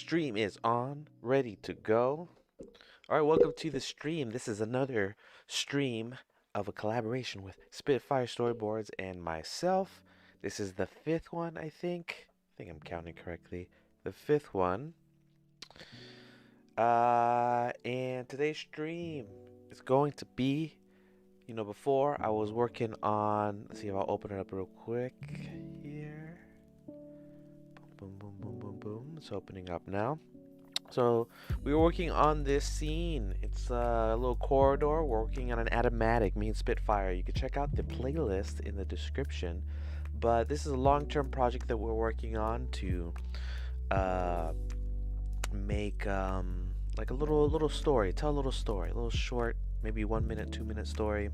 Stream is on, ready to go. All right, welcome to the stream. This is another stream of a collaboration with Spitfire Storyboards and myself. This is the fifth one, I think. I think I'm counting correctly. The fifth one. And today's stream is going to be, before I was working on, let's see if I'll open it up real quick here. Boom, boom, boom, boom, boom, boom. It's opening up now. So we were working on this scene. It's a little corridor. We're working on an automatic, me and Spitfire. You can check out the playlist in the description. But this is a long-term project that we're working on to make like a little story, tell a little story, a little short, maybe 1 minute, 2 minute story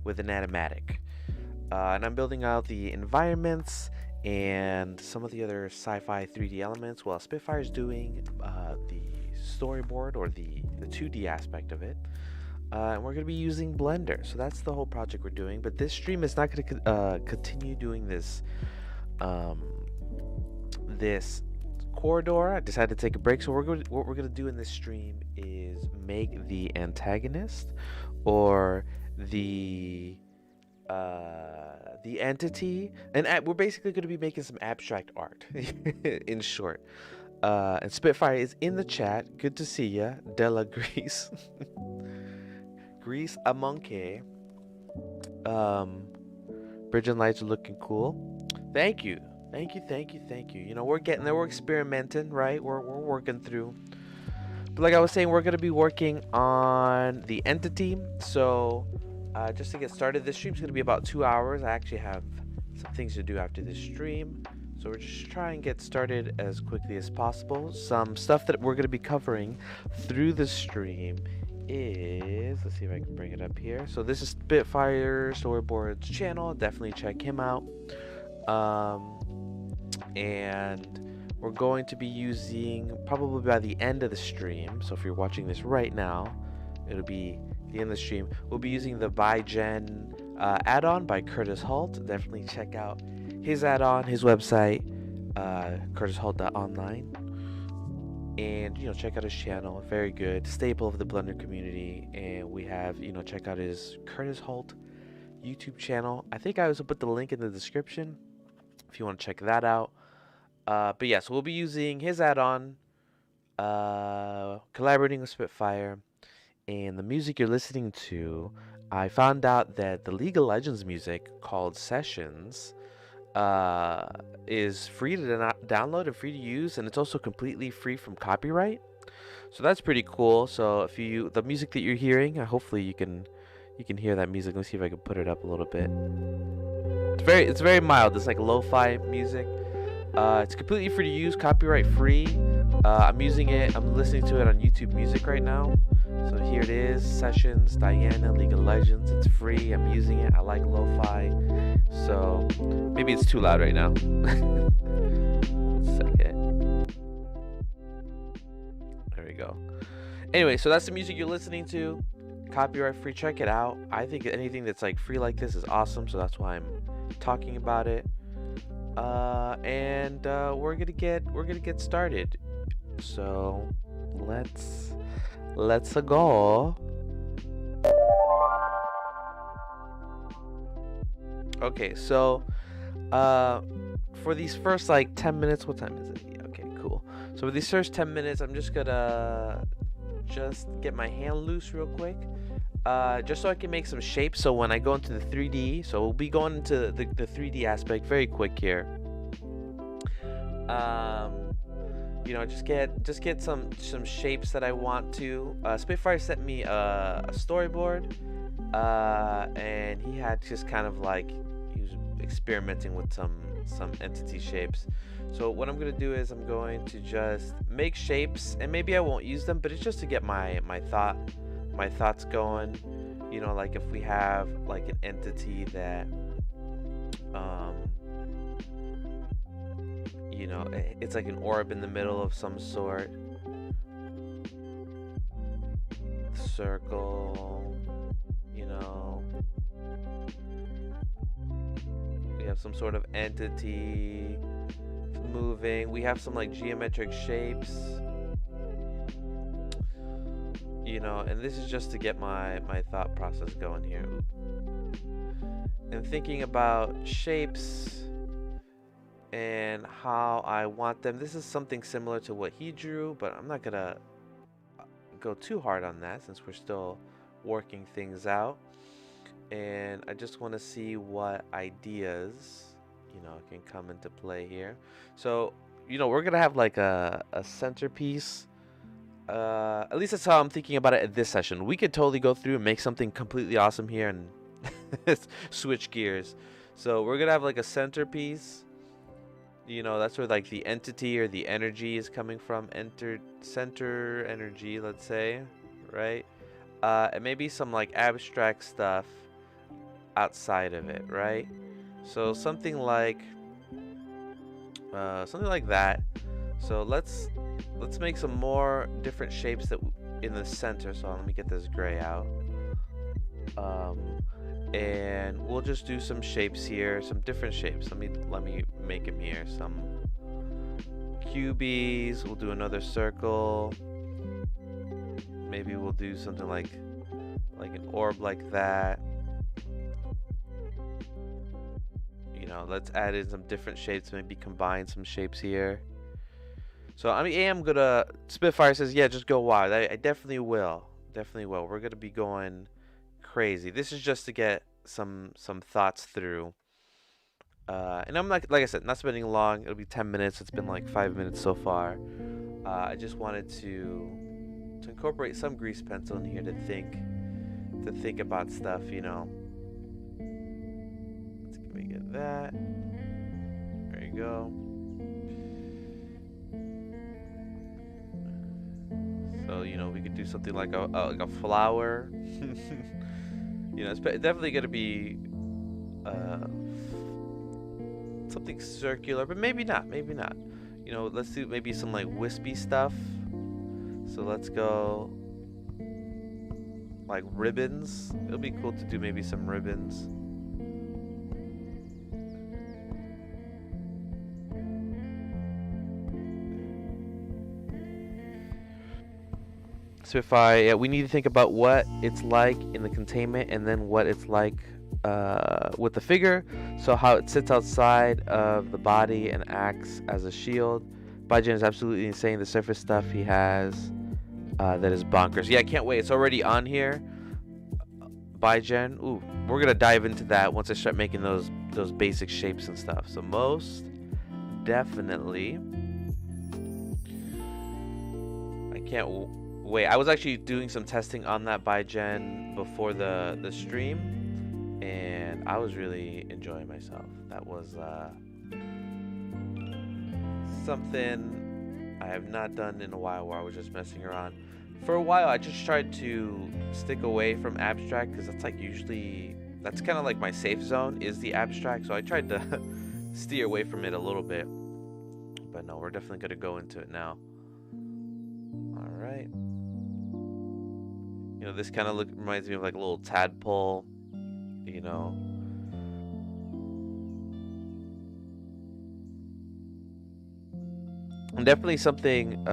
with an automatic. And I'm building out the environments and some of the other sci-fi 3D elements while Spitfire's doing the storyboard or the 2D aspect of it. And we're going to be using Blender. So that's the whole project we're doing. But this stream is not going to continue doing this this corridor. I decided to take a break. So what we're going to do in this stream is make the antagonist or the entity, and we're basically going to be making some abstract art in short. And Spitfire is in the chat. Good to see ya, Della Grease. Grease a monkey. Bridge and lights are looking cool. Thank you. We're getting there. We're experimenting, right? We're working through. But like I was saying, we're going to be working on the entity. So just to get started, this stream's going to be about 2 hours. I actually have some things to do after this stream. So we're just trying to get started as quickly as possible. Some stuff that we're going to be covering through the stream is, let's see if I can bring it up here. So this is Spitfire Storyboards channel. Definitely check him out. And we're going to be using, probably by the end of the stream, so if you're watching this right now, it'll be the end of the stream, we'll be using the ByGen add-on by Curtis Holts. Definitely check out his add-on, his website, curtisholt.online. And, check out his channel. Very good. Staple of the Blender community. And we have, check out his Curtis Holts YouTube channel. I think I also put the link in the description if you want to check that out. But yeah, so we'll be using his add-on, collaborating with Spitfire. And the music you're listening to, I found out that the League of Legends music called Sessions is free to download and free to use, and it's also completely free from copyright. So that's pretty cool. So if the music that you're hearing, hopefully you can hear that music. Let's see if I can put it up a little bit. It's very mild. It's like lo-fi music. It's completely free to use, copyright free. I'm using it. I'm listening to it on YouTube Music right now. So here it is, Sessions, Diana, League of Legends. It's free. I'm using it. I like lo-fi. So maybe it's too loud right now. One second. There we go. Anyway, so that's the music you're listening to. Copyright free. Check it out. I think anything that's like free like this is awesome. So that's why I'm talking about it. And we're gonna get started. So let's go. Okay, so for these first like 10 minutes, what time is it? Yeah, okay, cool. So for these first 10 minutes, I'm just gonna get my hand loose real quick. Just so I can make some shapes. So when I go into the 3D, so we'll be going into the 3D aspect very quick here. Just get some shapes that I want to. Spitfire sent me a storyboard, and he had just kind of like he was experimenting with some entity shapes. So what I'm gonna do is I'm going to just make shapes, and maybe I won't use them, but it's just to get my thoughts going. Like if we have like an entity that it's like an orb in the middle of some sort, circle, we have some sort of entity moving. We have some like geometric shapes, you know, and this is just to get my thought process going here. And thinking about shapes and how I want them. This is something similar to what he drew, but I'm not gonna go too hard on that since we're still working things out. And I just want to see what ideas, you know, can come into play here. So, you know, we're gonna have like a centerpiece. At least that's how I'm thinking about it at this session. We could totally go through and make something completely awesome here and switch gears. So we're gonna have like a centerpiece. You know, that's where like the entity or the energy is coming from. Center energy, let's say, right? And maybe some like abstract stuff outside of it, right? So something like that. So let's make some more different shapes that in the center. So let me get this gray out. And we'll just do some shapes here, some different shapes. Let me make them here. Some cubies. We'll do another circle. Maybe we'll do something like an orb like that. You know, let's add in some different shapes. Maybe combine some shapes here. So I am gonna. Spitfire says, yeah, just go wild. I definitely will. Definitely will. We're gonna be going crazy. This is just to get some thoughts through. And I'm like I said, not spending long. It'll be 10 minutes. It's been like 5 minutes so far. I just wanted to incorporate some grease pencil in here to think about stuff, you know. Let me get that. There you go. So, you know, we could do something like a flower. You know, it's definitely gonna be something circular, but maybe not. You know, let's do maybe some like wispy stuff. So let's go like ribbons. It'll be cool to do maybe some ribbons. Spitfire, yeah, we need to think about what it's like in the containment and then what it's like with the figure. So how it sits outside of the body and acts as a shield. ByGen is absolutely insane. The surface stuff he has that is bonkers. Yeah, I can't wait. It's already on here. ByGen. Ooh, we're gonna dive into that once I start making those basic shapes and stuff. So most definitely, I can't wait. I was actually doing some testing on that ByGen before the stream, and I was really enjoying myself. That was something I have not done in a while, where I was just messing around. For a while, I just tried to stick away from abstract because that's like that's kind of like my safe zone is the abstract. So I tried to steer away from it a little bit, but no, we're definitely gonna go into it now. All right. You know, this kind of reminds me of like a little tadpole, you know. And definitely something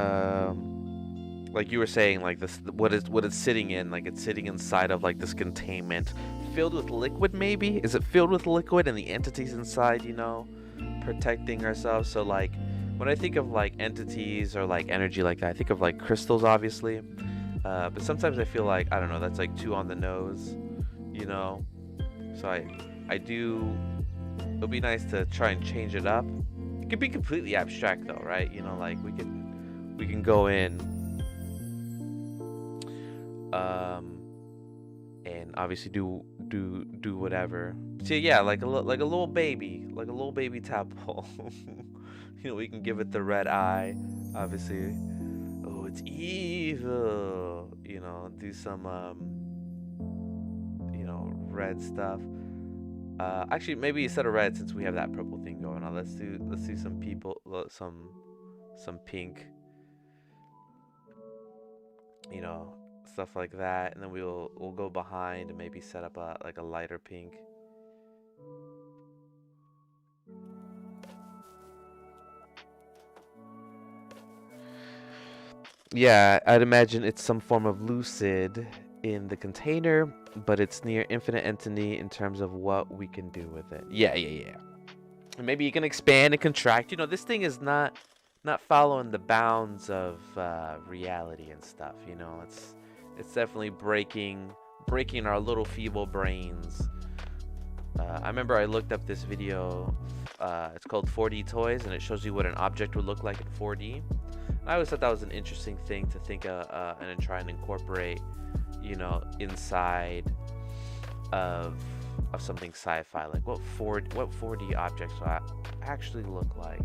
like you were saying, like this, what it's sitting in, like it's sitting inside of like this containment filled with liquid. Maybe is it filled with liquid and the entities inside, you know, protecting ourselves. So like when I think of like entities or like energy like that, I think of like crystals, obviously. But sometimes I feel like, I don't know, that's like too on the nose, you know. So I do. It'll be nice to try and change it up. It could be completely abstract though, right? You know, like we can go in, and obviously do whatever. So yeah, like a little baby tadpole. You know, we can give it the red eye, obviously. Oh, it's evil. You know, do some you know, red stuff. Actually, maybe instead of red, since we have that purple thing going on, let's do some people, some pink. You know, stuff like that, and then we'll go behind and maybe set up like a lighter pink. Yeah, I'd imagine it's some form of lucid in the container, but it's near infinite entity in terms of what we can do with it. Yeah, yeah, yeah. And maybe you can expand and contract. You know, this thing is not following the bounds of reality and stuff. You know, it's definitely breaking our little feeble brains. I remember I looked up this video. It's called 4D Toys, and it shows you what an object would look like in 4D. I always thought that was an interesting thing to think and try and incorporate, you know, inside of something sci-fi. Like what 4D objects will actually look like.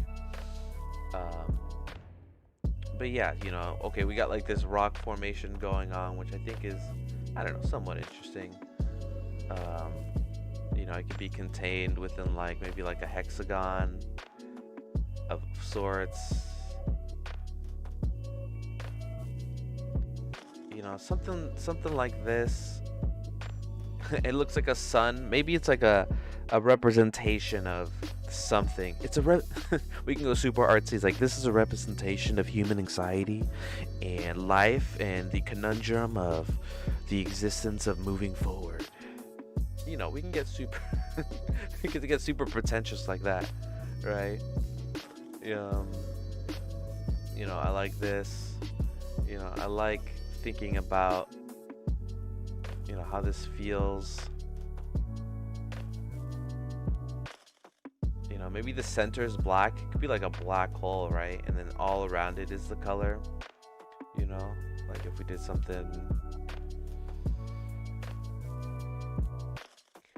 But yeah, you know, okay, we got like this rock formation going on, which I think is, I don't know, somewhat interesting. You know, it could be contained within like maybe like a hexagon of sorts. You know, something like this. It looks like a sun. Maybe it's like a representation of something. It's a we can go super artsy. It's like, this is a representation of human anxiety and life and the conundrum of the existence of moving forward. You know, we can get super we can get super pretentious like that, right? You know, I like this. You know, I like thinking about, you know, how this feels. You know, maybe the center is black. It could be like a black hole, right? And then all around it is the color. You know, like if we did something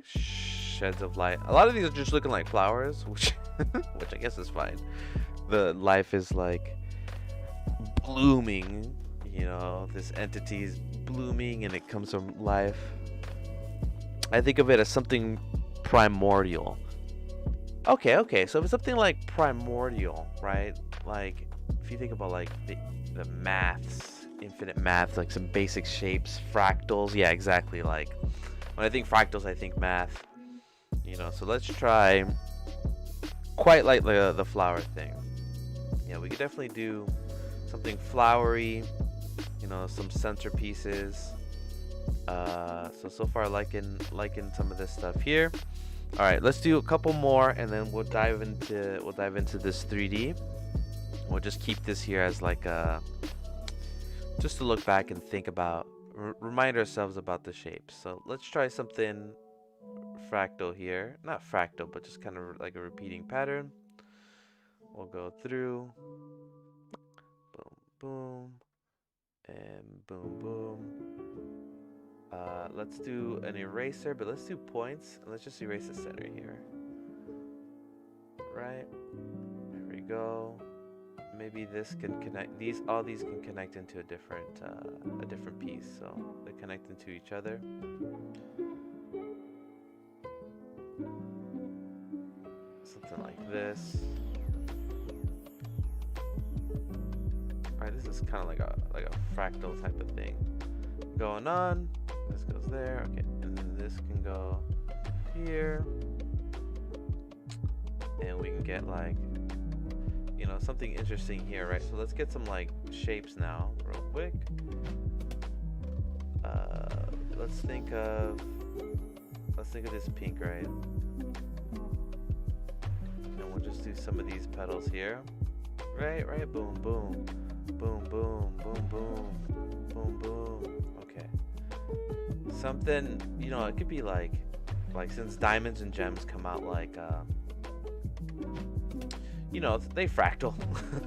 sheds of light. A lot of these are just looking like flowers, which I guess is fine. The life is like blooming. You know, this entity is blooming and it comes from life. I think of it as something primordial. Okay, so if it's something like primordial, right? Like, if you think about like the maths, infinite math, like some basic shapes, fractals, yeah, exactly. Like, when I think fractals, I think math. You know, so let's try quite like the flower thing. Yeah, we could definitely do something flowery. You know, some centerpieces. So far liking some of this stuff here. All right, let's do a couple more, and then we'll dive into this 3D. We'll just keep this here as like just to look back and think about, remind ourselves about the shapes. So let's try something fractal here. Not fractal, but just kind of like a repeating pattern. We'll go through. Boom, boom. And boom, boom. Let's do an eraser, but let's do points. And let's just erase the center here. Right? There we go. Maybe this can connect. All these can connect into a different piece. So they connect into each other. Something like this. Alright, this is kind of like a fractal type of thing going on. This goes there, okay, and then this can go here, and we can get like, you know, something interesting here, right? So let's get some like shapes now, real quick. Let's think of this pink, right? And we'll just do some of these petals here, right? Boom, boom. Boom, boom, boom, boom, boom, boom. Okay. Something, you know, it could be like since diamonds and gems come out like, you know, they fractal.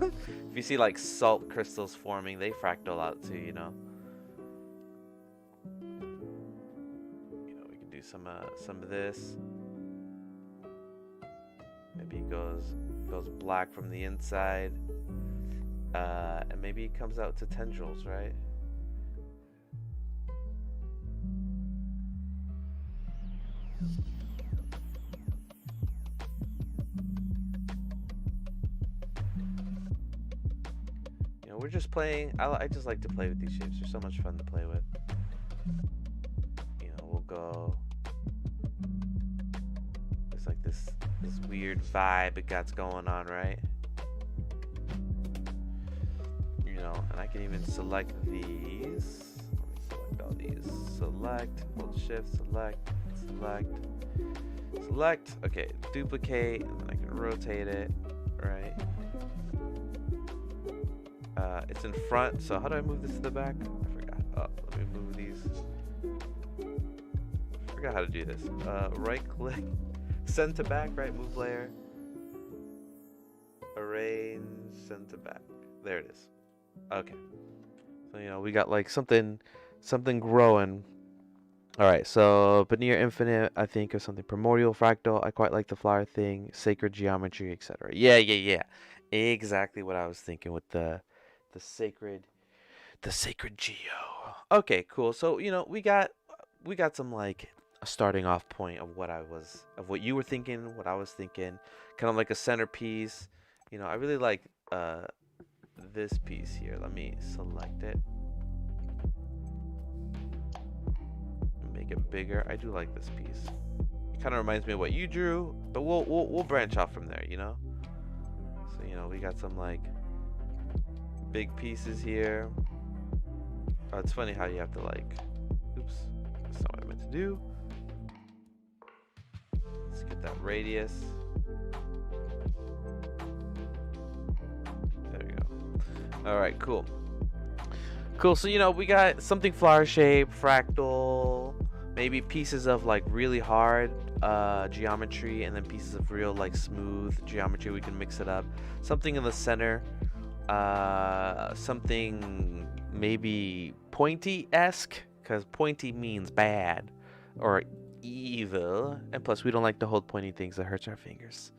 If you see like salt crystals forming, they fractal out too, you know. You know, we can do some of this. Maybe it goes black from the inside. And maybe it comes out to tendrils, right? You know, we're just playing. I just like to play with these shapes. They're so much fun to play with. You know, we'll go. It's like this weird vibe it got going on, right? You know, know, and I can even select these. Select all these. Select, hold shift, select, select, select. Okay, duplicate, and then I can rotate it, right? It's in front, so how do I move this to the back? I forgot. Oh, let me move these. I forgot how to do this. Right click, send to back, right? Move layer. Arrange, send to back. There it is. Okay. So, you know, we got like something growing. All right, so Veneer Infinite, I think, of something primordial, fractal. I quite like the flower thing, sacred geometry, etc. Yeah. Exactly what I was thinking with the sacred geo. Okay, cool. So, you know, we got some like a starting off point of what you were thinking, what I was thinking, kind of like a centerpiece. You know, I really like this piece here. Let me select it. Make it bigger. I do like this piece. It kind of reminds me of what you drew, but we'll branch off from there, you know. So, you know, we got some like big pieces here. Oh, it's funny how you have to like, oops, that's not what I meant to do. Let's get that radius. There we go. All right, cool. Cool, so you know, we got something flower shape, fractal, maybe pieces of like really hard geometry, and then pieces of real like smooth geometry. We can mix it up. Something in the center, something maybe pointy-esque, because pointy means bad or evil, and plus we don't like to hold pointy things that hurts our fingers.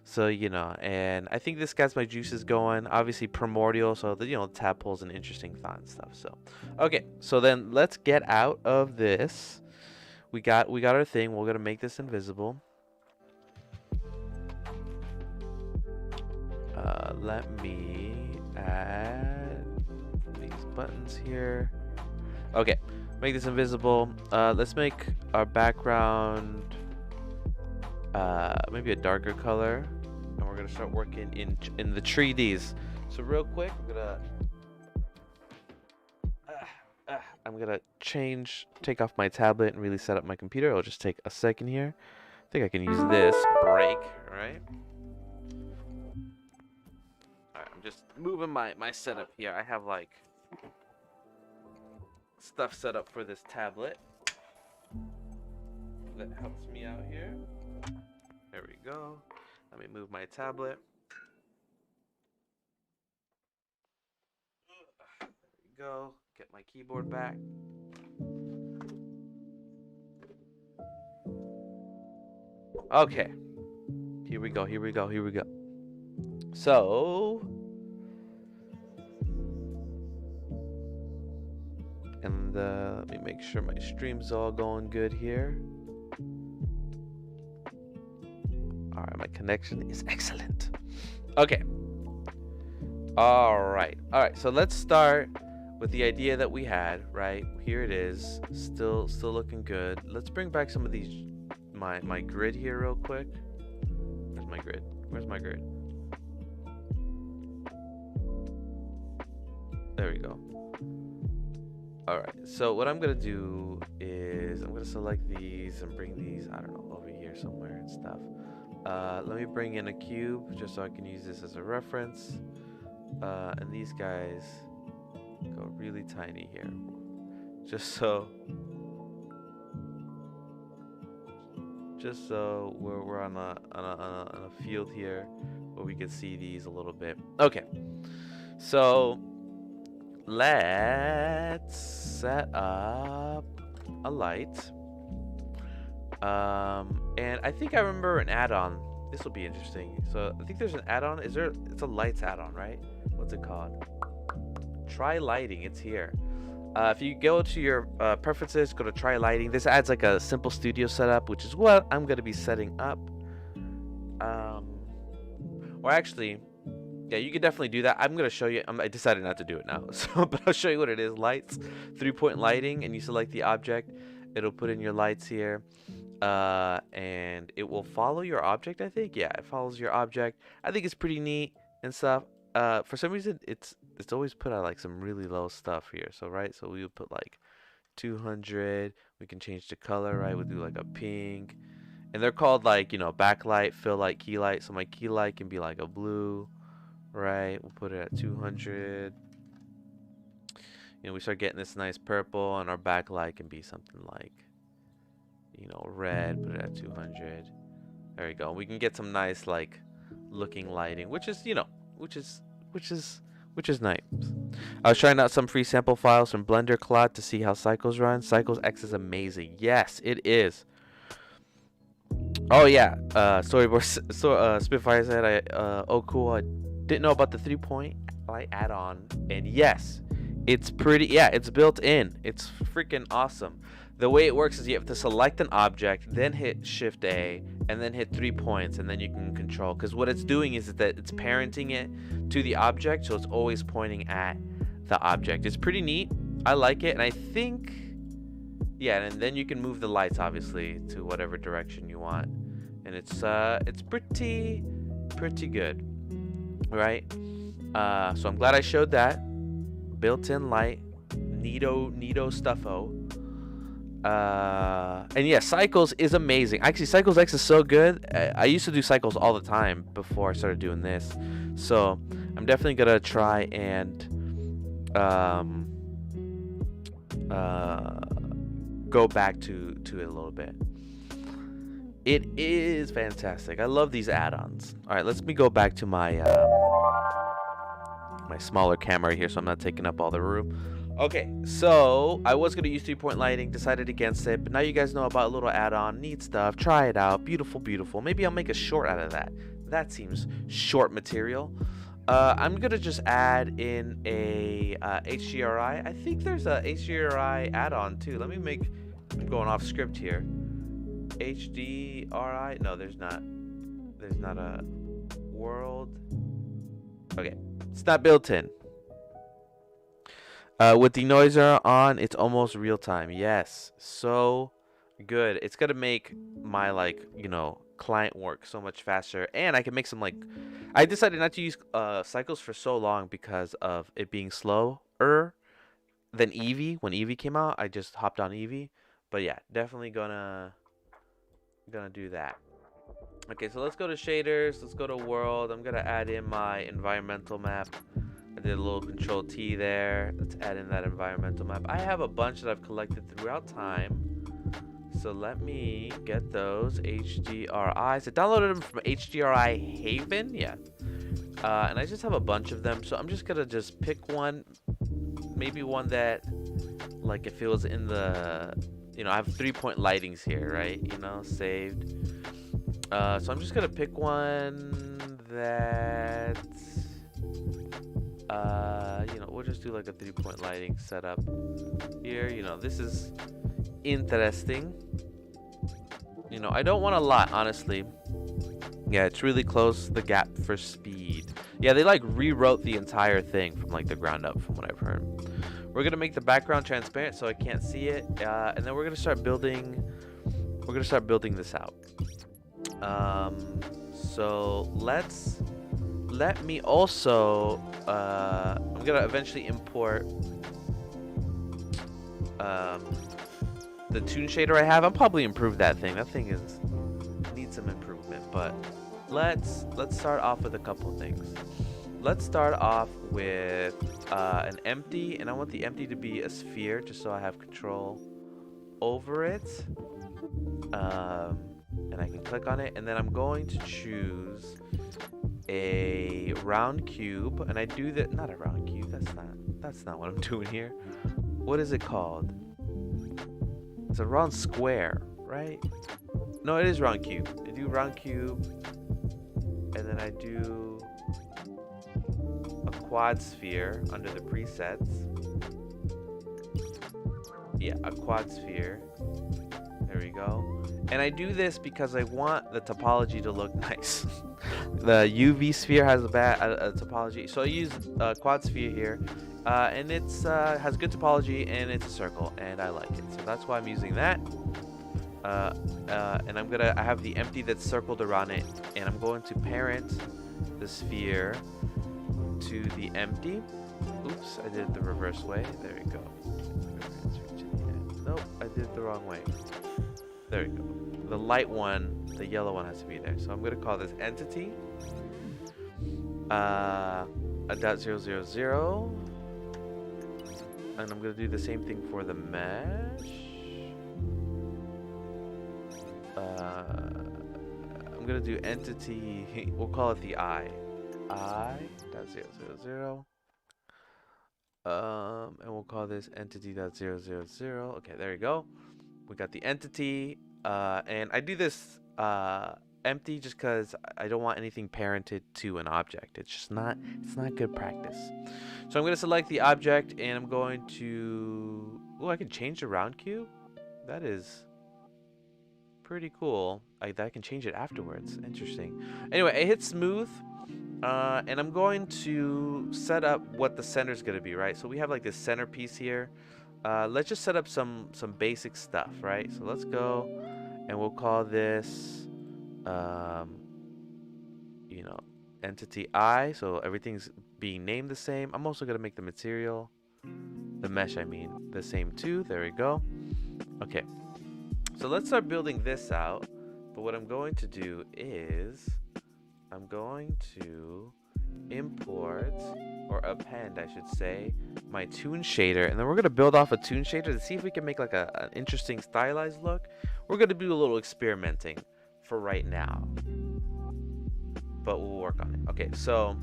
So, you know, and I think this gets my juices going. Obviously primordial, so the, you know, tadpole's an interesting thought and stuff. So, okay, so then let's get out of this. We got our thing. We're gonna make this invisible. Let me add these buttons here. Okay, make this invisible. Let's make our background maybe a darker color. And we're gonna start working in the 3Ds. So real quick, I'm gonna take off my tablet and really set up my computer. It'll just take a second here. I think I can use this break, right? All right, I'm just moving my setup here. I have like stuff set up for this tablet that helps me out here. There we go. Let me move my tablet. There we go. Get my keyboard back. Okay. Here we go. So, and let me make sure my stream's all going good here. All right, my connection is excellent. Okay. All right. So let's start with the idea that we had. Right here it is. Still looking good. Let's bring back some of these. My grid here real quick. Where's my grid? There we go. All right. So what I'm gonna do is I'm gonna select these and bring these, I don't know, over here somewhere and stuff. Let me bring in a cube just so I can use this as a reference. And these guys go really tiny here, just so we're on a field here where we can see these a little bit. Okay, so let's set up a light. And I think I remember an add-on. This will be interesting. So I think there's an add-on. It's a lights add-on, right? What's it called? Try lighting. It's here. If you go to your preferences, go to try lighting. This adds like a simple studio setup, which is what I'm gonna be setting up. Or actually, yeah, you can definitely do that. I'm gonna show you. I decided not to do it now, so but I'll show you what it is. Lights, 3-point lighting, and you select the object. It'll put in your lights here. And it will follow your object, I think. Yeah, it follows your object. I think it's pretty neat and stuff. For some reason, it's always put at like some really low stuff here. So right, so we would put like 200. We can change the color, right? We'll do like a pink, and they're called like, you know, backlight, fill light, key light. So my key light can be like a blue, right? We'll put it at 200. You know, we start getting this nice purple, and our backlight can be something like, you know, red. Put it at 200. There we go. We can get some nice like looking lighting, which is, you know, which is nice. I was trying out some free sample files from Blender Collab to see how Cycles run. Cycles X is amazing. Yes, it is. Oh yeah, storyboard. So Spitfire said, oh cool. I didn't know about the 3-point light add-on, and yes, it's pretty. Yeah, it's built in. It's freaking awesome. The way it works is you have to select an object, then hit Shift A, and then hit 3 points, and then you can control. Because what it's doing is that it's parenting it to the object, so it's always pointing at the object. It's pretty neat. I like it, and I think, yeah, and then you can move the lights obviously to whatever direction you want, and it's pretty good, right? So I'm glad I showed that. Built-in light, neato stuffo. And yeah, Cycles is amazing. Actually, Cycles X is so good. I used to do Cycles all the time before I started doing this, so I'm definitely gonna try and go back to it a little bit. It is fantastic. I love these add-ons. All right, let me go back to my my smaller camera here, so I'm not taking up all the room. Okay, so I was going to use 3-point lighting, decided against it, but now you guys know about a little add-on. Neat stuff. Try it out. Beautiful, beautiful. Maybe I'll make a short out of that. That seems short material. I'm going to just add in a HDRI. I think there's a HDRI add-on too. Let me make, I'm going off script here. HDRI? No, there's not. There's not a world. Okay, it's not built in. With the noiser on, it's almost real time. Yes, so good. It's gonna make my, like, you know, client work so much faster, and I can make some, like, I decided not to use Cycles for so long because of it being slower than Eevee. When Eevee came out, I just hopped on Eevee. But yeah, definitely gonna do that. Okay, so let's go to shaders. Let's go to world. I'm gonna add in my environmental map. I did a little Control T there. Let's add in that environmental map. I have a bunch that I've collected throughout time. So let me get those HDRIs. I downloaded them from HDRI Haven. Yeah. And I just have a bunch of them. So I'm just going to pick one. Maybe one that, like, if it was in the, you know, I have 3-point lightings here, right? You know, saved. So I'm just going to pick one that... you know, we'll just do like a 3-point lighting setup here. You know, this is interesting. You know, I don't want a lot, honestly. Yeah, it's really close, the gap for speed. Yeah, they like rewrote the entire thing from like the ground up, from what I've heard. We're gonna make the background transparent so I can't see it, and then we're gonna start building. We're gonna start building this out. So let me also, I'm gonna eventually import the toon shader I have. I'll probably improve that thing. That thing needs some improvement, but let's start off with a couple things. Let's start off with an empty, and I want the empty to be a sphere just so I have control over it. And I can click on it, and then I'm going to choose a round cube, and I do that, not a round cube, that's not what I'm doing here. What is it called? It's a round square, right? No, it is round cube. I do round cube, and then I do a quad sphere under the presets. Yeah, a quad sphere. There we go. And I do this because I want the topology to look nice. The UV sphere has a bad topology, so I use quad sphere here, and it's has good topology, and it's a circle, and I like it, so that's why I'm using that. And I have the empty that's circled around it, and I'm going to parent the sphere to the empty. Oops, I did it the reverse way. There we go. Nope, I did it the wrong way. There we go. The light one, the yellow one has to be there. So I'm gonna call this entity. A .000. And I'm gonna do the same thing for the mesh. I'm gonna do entity, we'll call it the I. I.000. And we'll call this entity.000. Okay, there you go. We got the entity. And I do this empty just because I don't want anything parented to an object. It's not good practice. So I'm going to select the object and I'm going to, oh, I can change the round cube. That is pretty cool. I can change it afterwards. Interesting. Anyway, I hit smooth. And I'm going to set up what the center is going to be, right? So we have like this centerpiece here. Let's just set up some basic stuff, right? So let's go and we'll call this, you know, entity I. So everything's being named the same. I'm also going to make the material, the mesh, I mean, the same too. There we go. Okay. So let's start building this out. But what I'm going to do is I'm going to import, or append I should say, my toon shader, and then we're going to build off a toon shader to see if we can make like an interesting stylized look. We're going to do a little experimenting for right now, but we'll work on it. Okay, so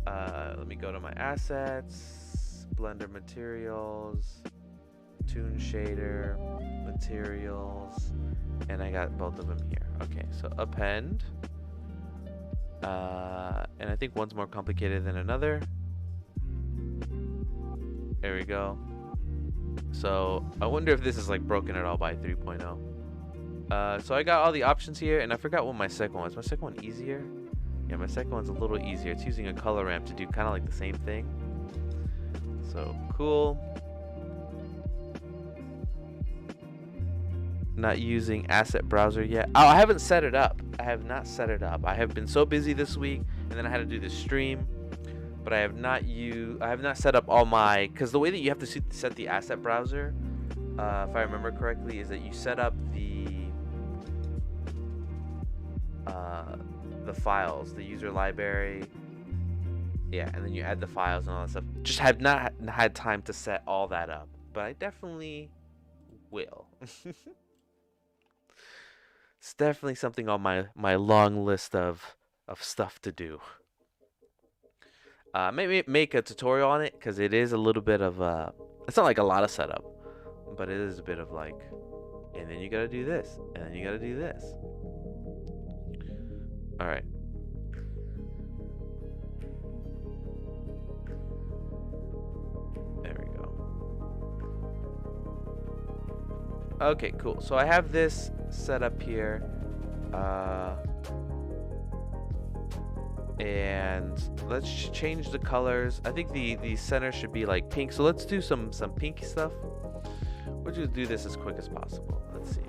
let me go to my assets, Blender materials, toon shader, materials, and I got both of them here. Okay, so append, and I think one's more complicated than another. There we go. So I wonder if this is like broken at all by 3.0. So I got all the options here, and I forgot what my second one is. My second one easier? Yeah, my second one's a little easier. It's using a color ramp to do kind of like the same thing. So cool. Not using asset browser yet. Oh, I haven't set it up. I have not set it up. I have been so busy this week, and then I had to do this stream, but I have not set up all my, because the way that you have to set the asset browser, if I remember correctly, is that you set up the files, the user library, yeah, and then you add the files and all that stuff. Just have not had time to set all that up, but I definitely will. It's definitely something on my long list of stuff to do. Maybe make a tutorial on it, because it is a little bit of it's not like a lot of setup, but it is a bit of like, and then you gotta do this, and then you gotta do this. All right. There we go. Okay, cool. So I have this set up here, and let's change the colors. I think the center should be like pink. So let's do some pinky stuff. We'll just do this as quick as possible. Let's see.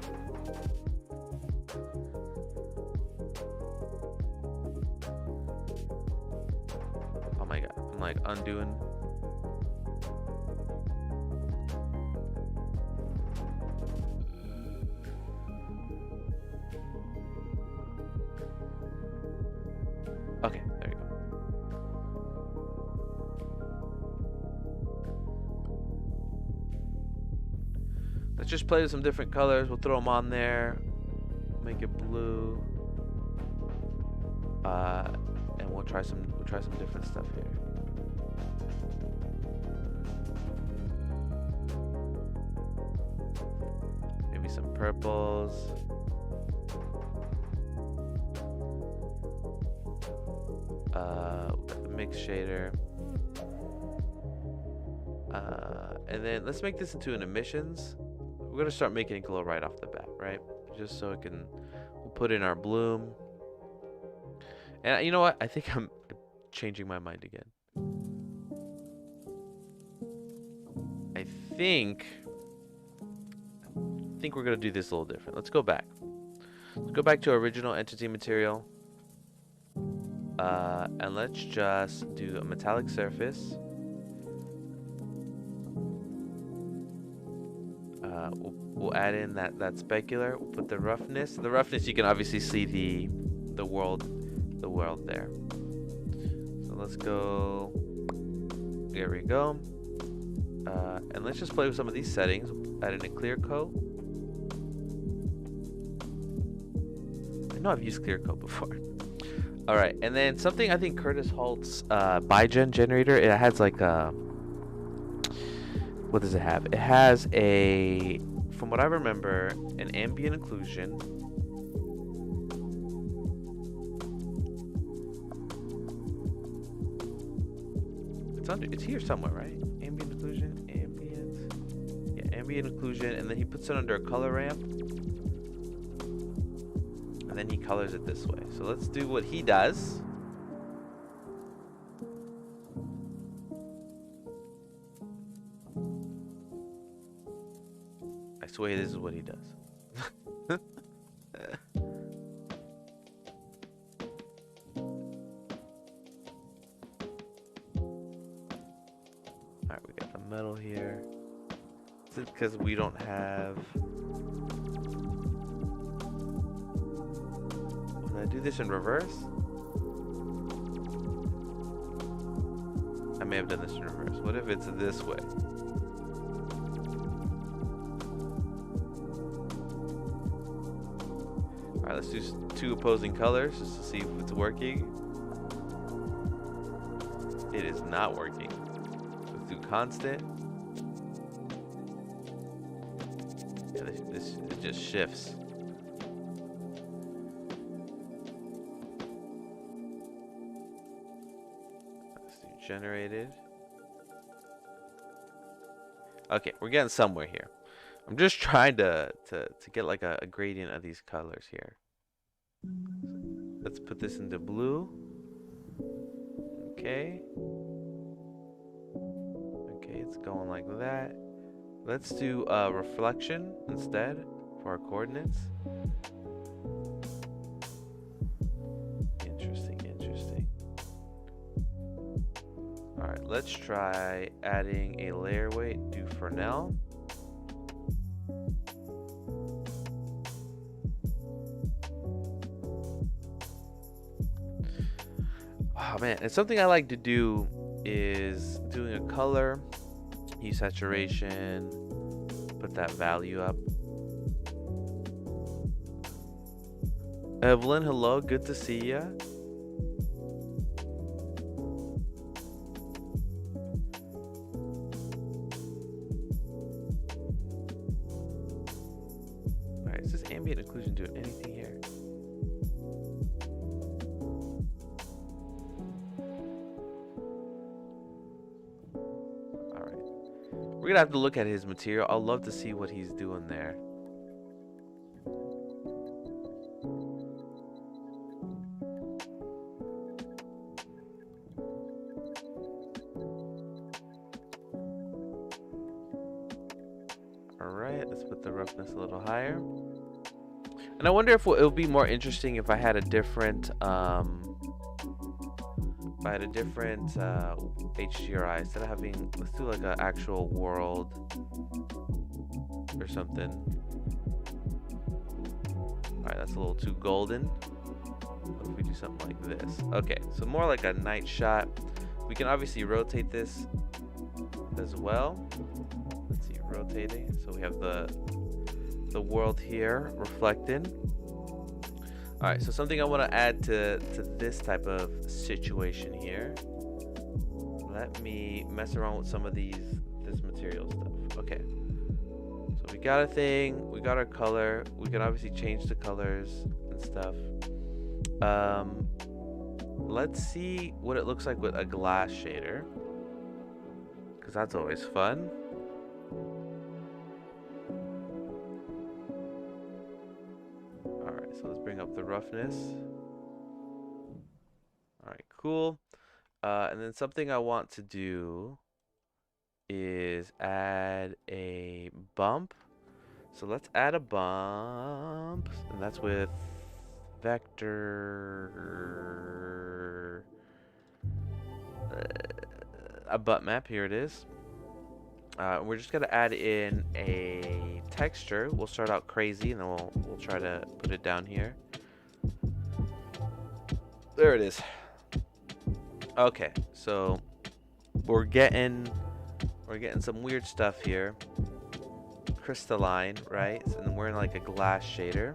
Oh my god, I'm like undoing. Okay, there you go. Let's just play with some different colors. We'll throw them on there. Make it blue. And we'll try some different stuff here. Maybe some purples. Mix shader, and then let's make this into an emissions. We're gonna start making it glow right off the bat, right? Just so it can, we'll put in our bloom. And you know what? I think I'm changing my mind again. I think we're gonna do this a little different. Let's go back. Let's go back to original entity material. And let's just do a metallic surface. We'll add in that specular. We'll put the roughness. The roughness, you can obviously see the world there. So let's go. There we go. And let's just play with some of these settings. Add in a clear coat. I know I've used clear coat before. All right, and then something I think Curtis Holts ByGen generator. It has like a. What does it have? It has a, from what I remember, an ambient occlusion. It's here somewhere, right? Ambient occlusion, ambient occlusion, and then he puts it under a color ramp, and then he colors it this way. So let's do what he does. I swear this is what he does. Alright, we got the metal here. Is it because we don't have... When I do this in reverse? I may have done this in reverse. What if it's this way? Alright, let's do two opposing colors just to see if it's working. It is not working. Let's do constant. Yeah, this it just shifts. Let's do generated. Okay, we're getting somewhere here. I'm just trying to get like a gradient of these colors here. Let's put this into blue. Okay. Okay, it's going like that. Let's do reflection instead for our coordinates. Interesting, interesting. Alright, let's try adding a layer weight. Do Fresnel. Oh man, and something I like to do is doing a color, use saturation, put that value up. Evelyn, hello, good to see ya. Alright, is this ambient occlusion doing anything here? We're gonna have to look at his material. I'll love to see what he's doing there. Alright, let's put the roughness a little higher. And I wonder if it would be more interesting if I had a different HDRI instead of having, let's do like an actual world or something. Alright, that's a little too golden. What if we do something like this? Okay, so more like a night shot. We can obviously rotate this as well. Let's see, rotating. So we have the world here reflected. Alright, so something I want to add to this type of situation here. Let me mess around with some of this material stuff. Okay. So we got a thing, we got our color, we can obviously change the colors and stuff. Let's see what it looks like with a glass shader, because that's always fun. Alright, so let's bring up the roughness. Alright, cool. And then something I want to do is add a bump. So let's add a bump, and that's with vector a butt map. Here it is. We're just gonna add in a texture. We'll start out crazy, and then we'll try to put it down here. There it is. Okay, so we're getting some weird stuff here. Crystalline, right? And we're in like a glass shader.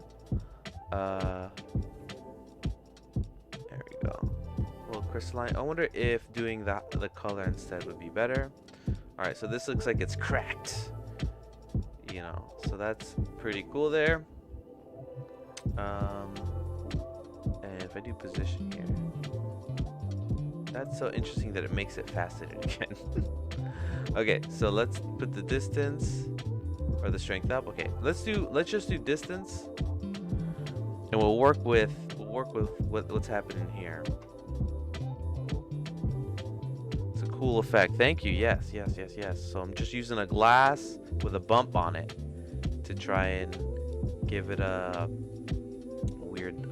There we go. A little crystalline. I wonder if doing the color instead would be better. All right, so this looks like it's cracked. You know, so that's pretty cool there. And if I do position here, that's so interesting that it makes it faceted again. Okay, so let's put the distance or the strength up. Okay, let's just do distance, and we'll work with what's happening here. It's a cool effect. Thank you. Yes. So I'm just using a glass with a bump on it to try and give it a weird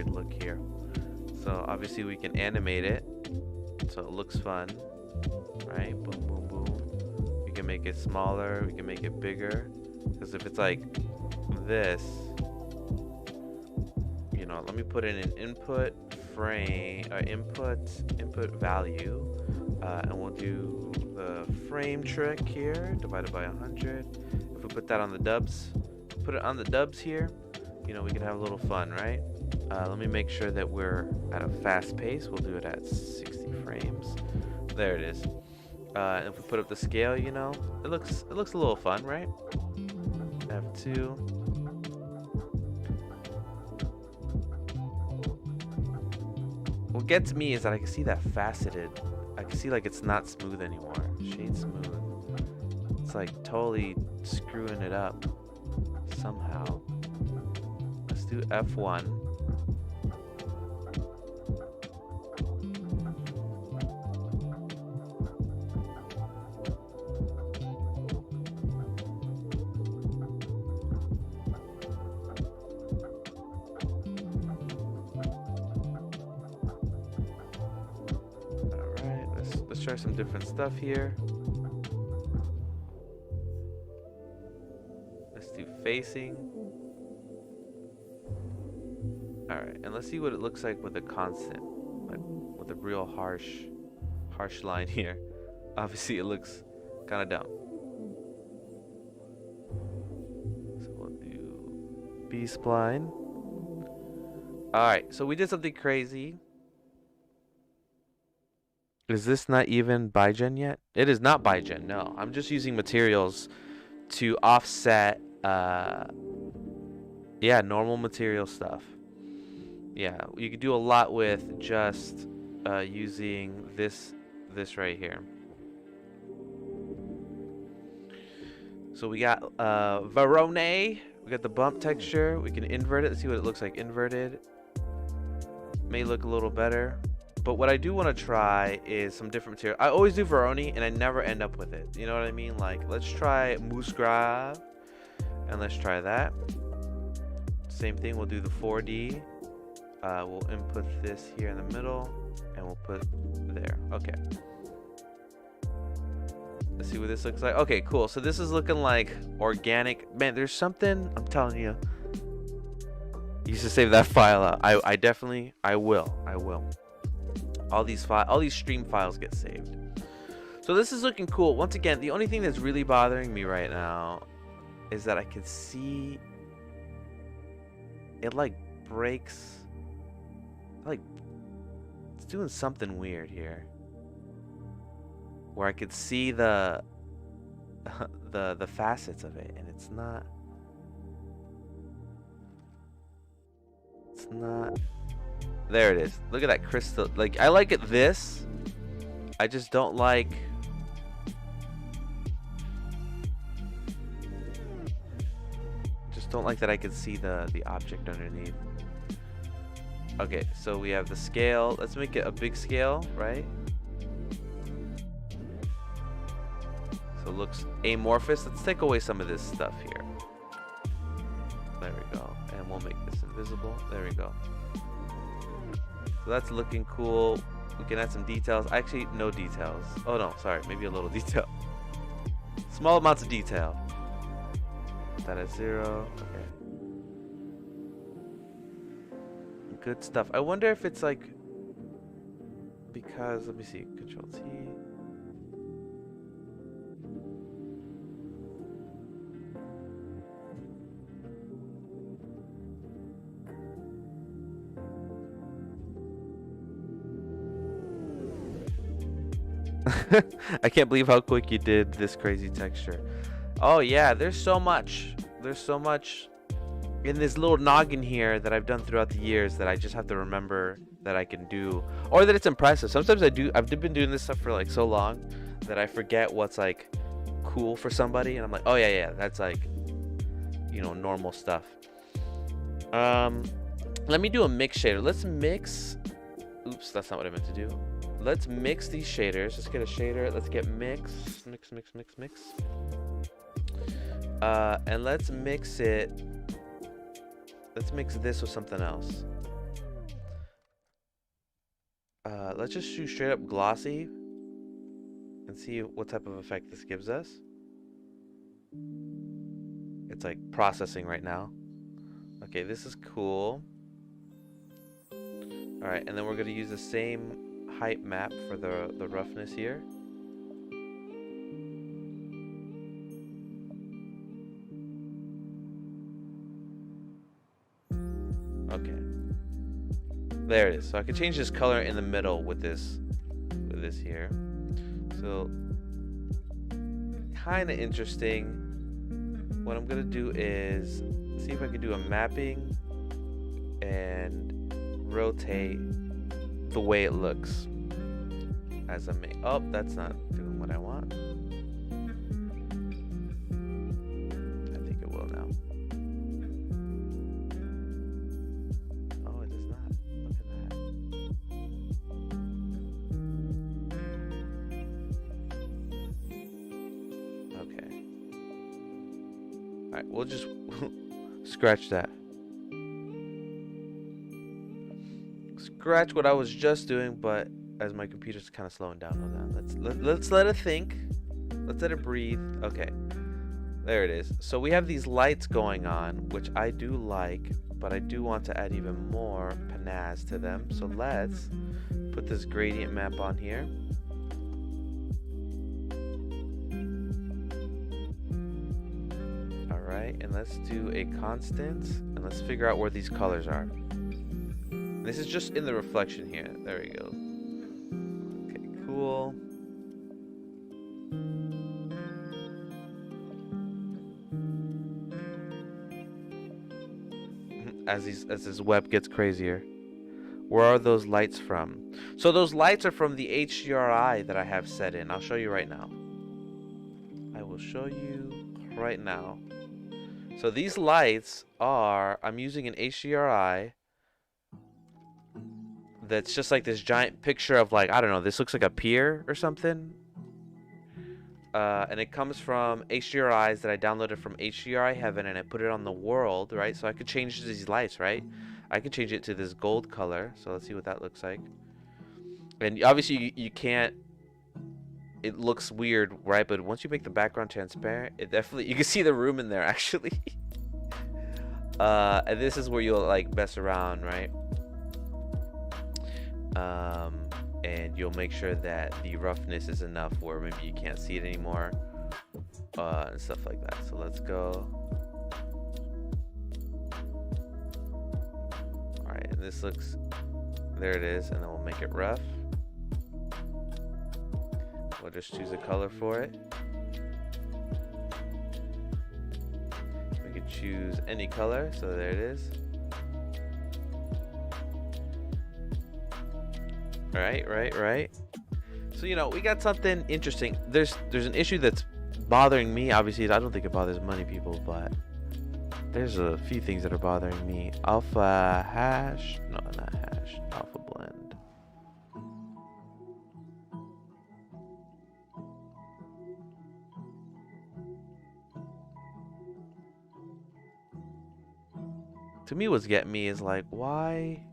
look here. So obviously we can animate it so it looks fun, right? Boom, boom, boom. We can make it smaller, we can make it bigger, because if it's like this, you know, let me put in an input frame or input value, and we'll do the frame trick here divided by 100. If we put that on the dubs, put it on the dubs here, you know, we can have a little fun, right? Let me make sure that we're at a fast pace. We'll do it at 60 frames. There it is. And if we put up the scale, you know, it looks a little fun, right? F2. What gets me is that I can see that faceted. I can see like it's not smooth anymore. Shade smooth. It's like totally screwing it up somehow. Let's do F1. Let's try some different stuff here. Let's do facing. Alright, and let's see what it looks like with a constant, like with a real harsh line here. Obviously it looks kind of dumb. So we'll do B-spline. Alright, so we did something crazy. Is this not even ByGen yet? It is not ByGen, no. I'm just using materials to offset, yeah, normal material stuff. Yeah, you could do a lot with just using this right here. So we got Verone. We got the bump texture. We can invert it. Let's see what it looks like inverted. May look a little better. But what I do want to try is some different material. I always do Verone and I never end up with it. You know what I mean? Like, let's try Moose Grave and let's try that. Same thing, we'll do the 4D. We'll input this here in the middle and we'll put there. Okay. Let's see what this looks like. Okay, cool. So this is looking like organic. Man, there's something, I'm telling you. You should save that file out. I will. All these stream files get saved. So this is looking cool. Once again, the only thing that's really bothering me right now is that I can see it like breaks, like it's doing something weird here, where I could see the facets of it, and it's not. There it is. Look at that crystal. Like, I like it this. I just don't like. Just don't like that I can see the object underneath. Okay, so we have the scale. Let's make it a big scale, right? So it looks amorphous. Let's take away some of this stuff here. There we go. And we'll make this invisible. There we go. So that's looking cool. We can add some details. Actually, no details. Oh no, sorry, maybe a little detail. Small amounts of detail. That is 0. Okay. Good stuff. I wonder if it's like because let me see. Control T. I can't believe how quick you did this crazy texture. Oh yeah, there's so much. There's so much in this little noggin here that I've done throughout the years that I just have to remember that I can do, or that it's impressive. Sometimes I've been doing this stuff for like so long that I forget what's like cool for somebody, and I'm like, oh yeah, that's like, you know, normal stuff. Let me do a mix shader. Let's mix. Oops, that's not what I meant to do. Let's mix these shaders. Let's get a shader. Let's get mix. And let's mix it. Let's mix this with something else. Let's just shoot straight up glossy and see what type of effect this gives us. It's like processing right now. Okay, this is cool. All right, and then we're gonna use the same height map for the roughness here. Okay, there it is. So I can change this color in the middle with this here. So kind of interesting. What I'm gonna do is see if I can do a mapping and rotate the way it looks as a main. Oh, that's not doing what I want. I think it will now. Oh, it does not. Look at that. Okay. Alright, we'll just scratch that. Scratch what I was just doing, but as my computer's kind of slowing down on that, let's let it think. Let's let it breathe. Okay, there it is. So we have these lights going on, which I do like, but I do want to add even more panache to them. So let's put this gradient map on here. All right, and let's do a constant, and let's figure out where these colors are. This is just in the reflection here. There we go. Okay, cool. As this web gets crazier. Where are those lights from? So those lights are from the HDRI that I have set in. I'll show you right now. I will show you right now. So these lights are, I'm using an HDRI that's just like this giant picture of like, I don't know, this looks like a pier or something. And it comes from HDRIs that I downloaded from HDRI Heaven, and I put it on the world, right? So I could change these lights, right? I could change it to this gold color. So let's see what that looks like. And obviously you can't, it looks weird, right? But once you make the background transparent, it definitely, you can see the room in there actually. And this is where you'll like mess around, right? And you'll make sure that the roughness is enough where maybe you can't see it anymore, and stuff like that. So let's go. All right, and this looks, there it is, and then we'll make it rough. We'll just choose a color for it. We could choose any color, so there it is. Right. So, you know, we got something interesting. There's an issue that's bothering me. Obviously, I don't think it bothers many people, but there's a few things that are bothering me. Alpha hash. No, not hash. Alpha blend. To me, what's getting me is like, why?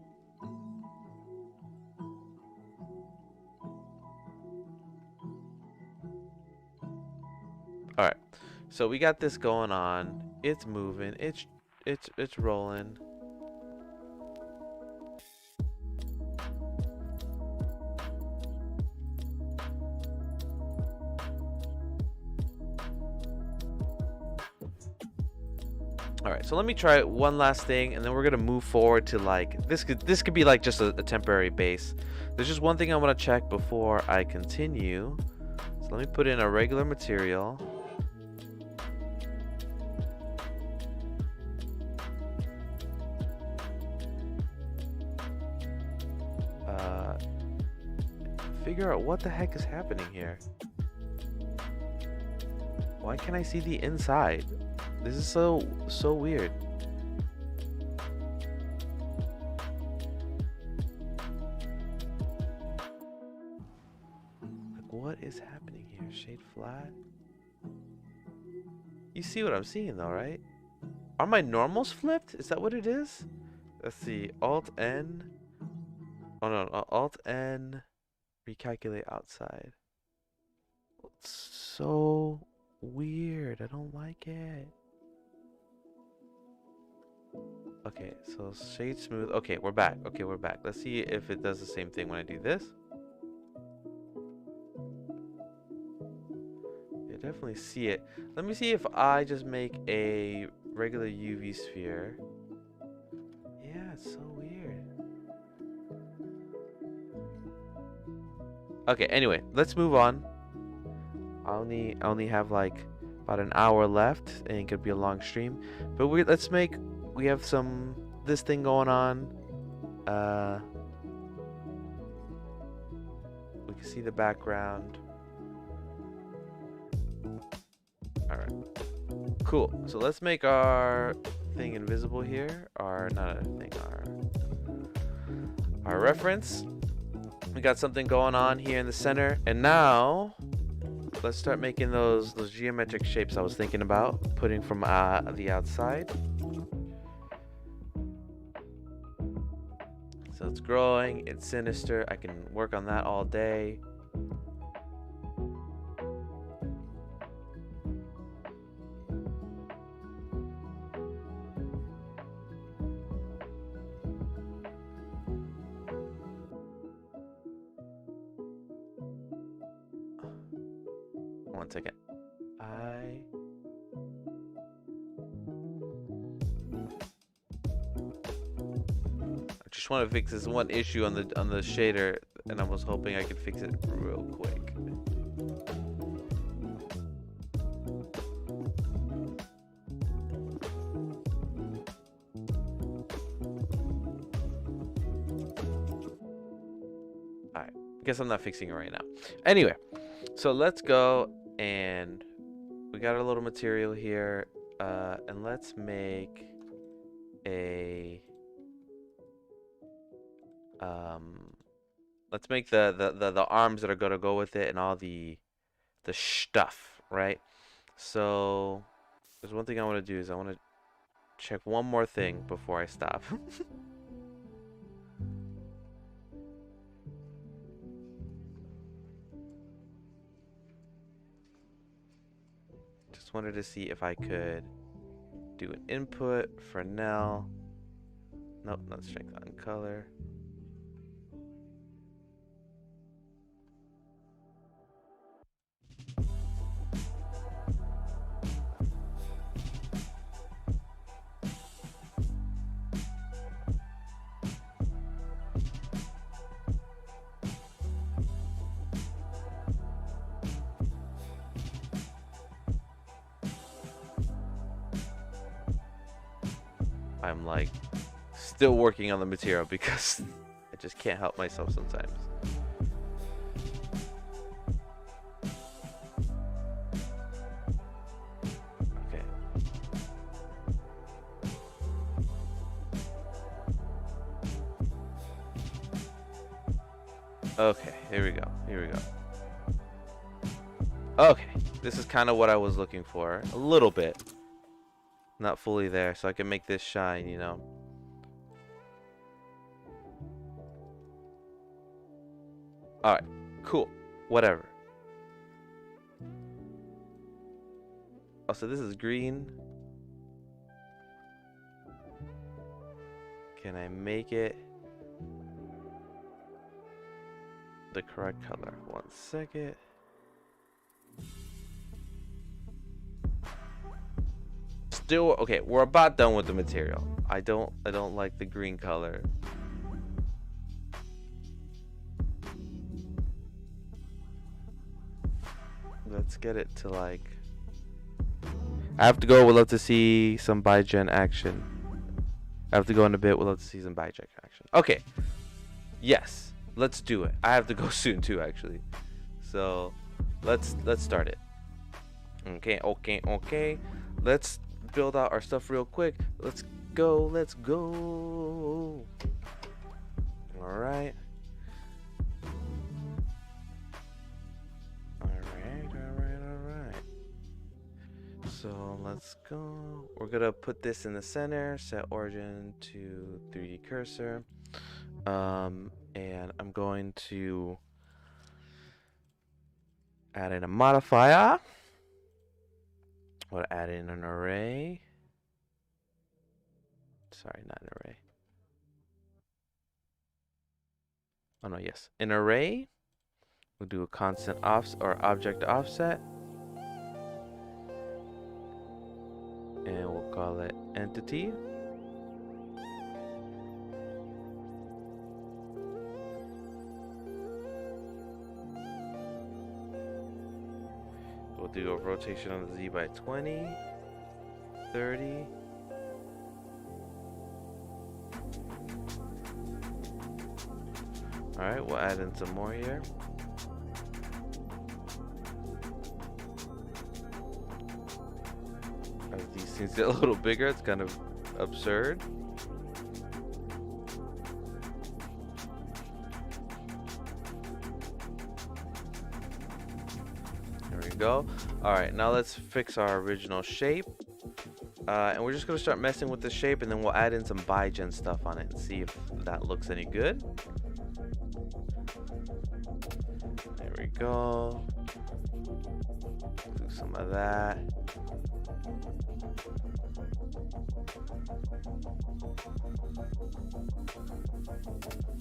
So we got this going on. It's moving. It's rolling. All right, so let me try one last thing, and then we're gonna move forward to like this could be like just a temporary base. There's just one thing I want to check before I continue. So let me put in a regular material. Figure out what the heck is happening here. Why can't I see the inside? This is so weird. Like, what is happening here? Shade flat. You see what I'm seeing though, right? Are my normals flipped? Is that what it is? Let's see. Alt N. Oh no, Alt N. Recalculate outside. It's so weird. I don't like it. Okay, so shade smooth. Okay, we're back. Okay, we're back. Let's see if it does the same thing when I do this. You definitely see it. Let me see if I just make a regular UV sphere. Yeah, it's so weird. Okay, anyway, let's move on. I only have like about an hour left, and it could be a long stream. But we have this thing going on. We can see the background. All right, cool. So let's make our thing invisible here. Not a thing. Our reference. We got something going on here in the center, and now let's start making those geometric shapes I was thinking about putting from the outside. So it's growing, it's sinister. I can work on that all day. One second. I just want to fix this one issue on the shader, and I was hoping I could fix it real quick. Alright, guess I'm not fixing it right now. Anyway, so let's go, and we got our little material here, and let's make a let's make the arms that are gonna go with it and all the stuff, right? So there's one thing I want to do is I want to check one more thing before I stop. Just wanted to see if I could do an input for Nell. Nope, not strength on color. I'm like still working on the material because I just can't help myself sometimes. Okay. Okay, here we go. Here we go. Okay, this is kind of what I was looking for. A little bit. Not fully there, so I can make this shine, you know. Alright, cool. Whatever. Oh, so this is green. Can I make it the correct color? 1 second. Still okay. We're about done with the material. I don't like the green color. Let's get it to like. I have to go. We'd love to see some ByGen action. I have to go in a bit. We'd love to see some ByGen action. Okay. Yes. Let's do it. I have to go soon too, actually. So let's start it. Okay. Let's build out our stuff real quick. Let's go. All right. So let's go. We're gonna put this in the center, set origin to 3D cursor. And I'm going to add in a modifier. We'll add in an array. Sorry, not an array. Oh no, yes. An array. We'll do a constant object offset. And we'll call it entity. We'll do a rotation on the Z by 20, 30. All right, we'll add in some more here. As these things get a little bigger, it's kind of absurd. There we go. All right, now let's fix our original shape. And we're just gonna start messing with the shape, and then we'll add in some ByGen stuff on it and see if that looks any good. There we go. Do some of that.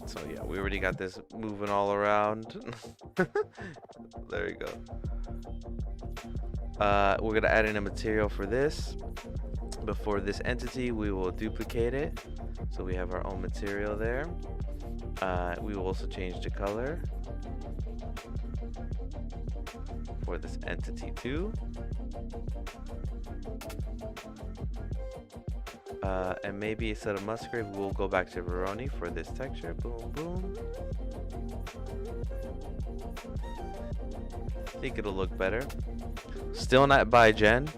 So yeah, we already got this moving all around. There we go. We're gonna add in a material for this. Before this entity, we will duplicate it. So we have our own material there. We will also change the color for this entity too. And maybe instead of Musgrave, we'll go back to Veroni for this texture. Boom, boom. I think it'll look better. Still not ByGen.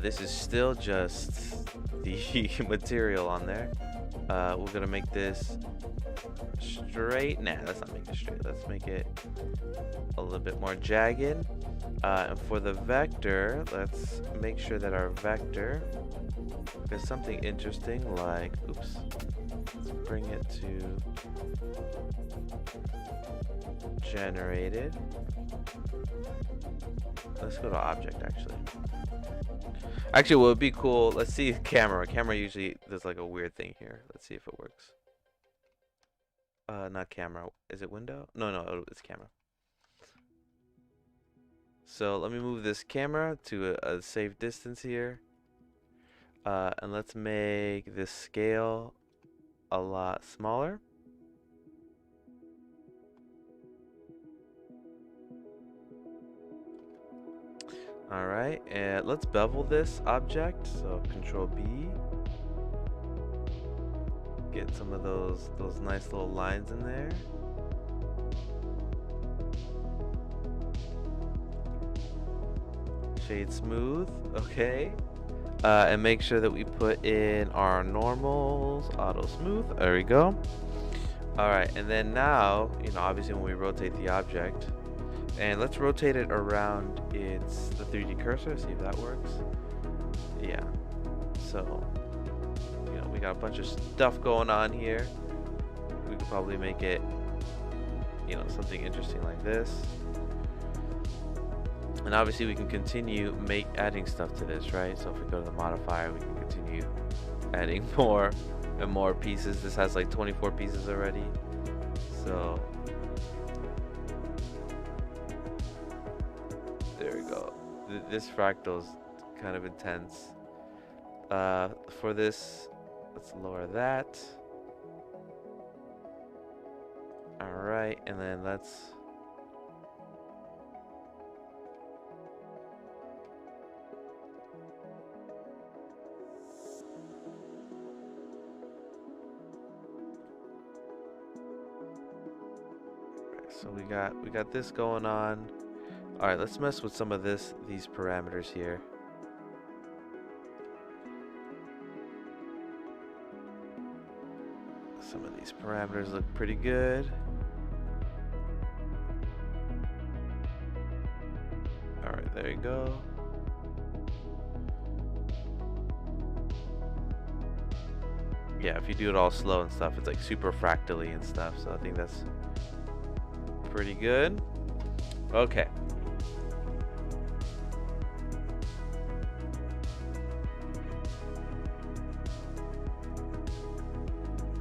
This is still just the material on there. We're gonna make this straight. Nah, let's not make it straight. Let's make it a little bit more jagged. And for the vector, let's make sure that our vector is something interesting like, oops, let's bring it to generated. Let's go to object actually. Actually, what would be cool, let's see camera. Camera usually there's like a weird thing here. Let's see if it works. Not camera. Is it window? No, it's camera. So let me move this camera to a safe distance here. And let's make this scale a lot smaller. All right, and let's bevel this object. So Control B. Get some of those nice little lines in there. Shade smooth, okay. And make sure that we put in our normals, auto smooth. There we go. All right, and then now, obviously when we rotate the object, and let's rotate it around its the 3D cursor, see if that works. Yeah. So, we got a bunch of stuff going on here. We could probably make it, something interesting like this. And obviously we can continue adding stuff to this, right? So if we go to the modifier, we can continue adding more and more pieces. This has like 24 pieces already. So there we go. This fractal's kind of intense. For this, let's lower that. Alright, and then let's so we got this going on. Alright, let's mess with some of these parameters here. Some of these parameters look pretty good. Alright, there you go. Yeah, if you do it all slow and stuff, it's like super fractally and stuff, so I think that's pretty good. Okay.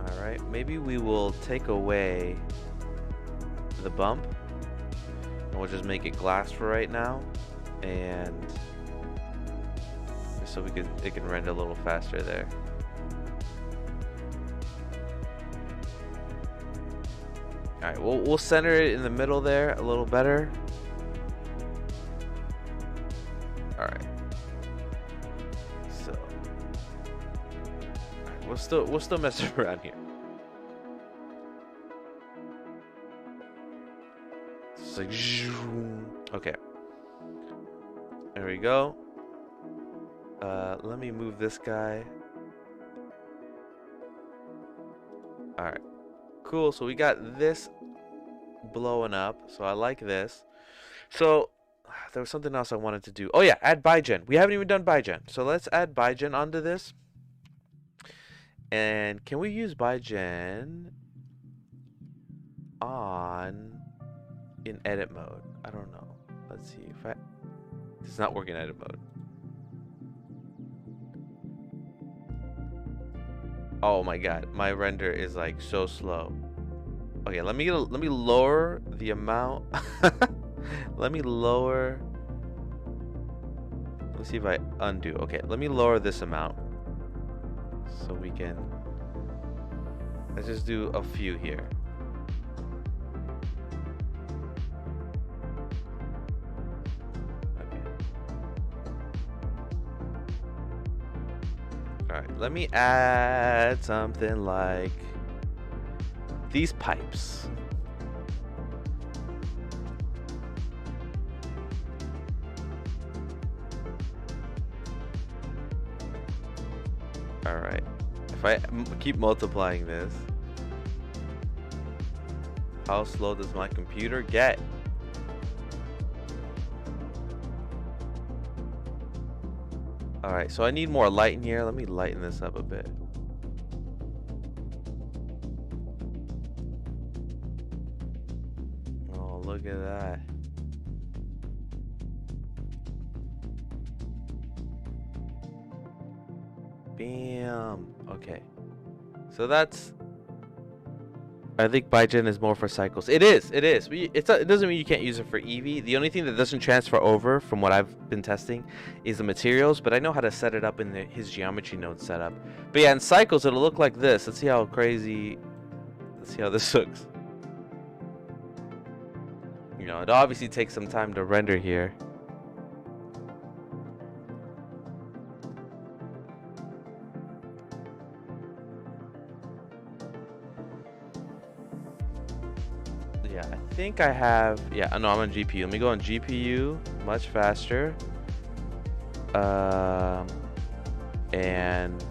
Alright, maybe we will take away the bump and we'll just make it glass for right now, and just so it can render a little faster there. Alright, we'll center it in the middle there a little better. Alright. So we'll still mess around here. It's like okay. There we go. Let me move this guy. Alright. Cool, so we got this blowing up, so I like this. So there was something else I wanted to do. Oh yeah, add ByGen. We haven't even done ByGen, so let's add ByGen onto this. And can we use ByGen in edit mode? I don't know. Let's see if it's not working in edit mode. Oh my god, my render is like so slow. Okay, let me lower the amount. Let me lower. Let's see if I undo. Okay, let me lower this amount so we can. Let's just do a few here. Alright, let me add something like these pipes. Alright, if I keep multiplying this, how slow does my computer get? Alright, so I need more light in here. Let me lighten this up a bit. Oh, look at that. Bam. Okay. So that's... I think ByGen is more for cycles. It is. It is. It doesn't mean you can't use it for Eevee. The only thing that doesn't transfer over, from what I've been testing, is the materials. But I know how to set it up in his geometry node setup. But yeah, in cycles, it'll look like this. Let's see how crazy. Let's see how this looks. You know, it obviously takes some time to render here. Yeah, I think I have. Yeah, no, I'm on GPU. Let me go on GPU, much faster. And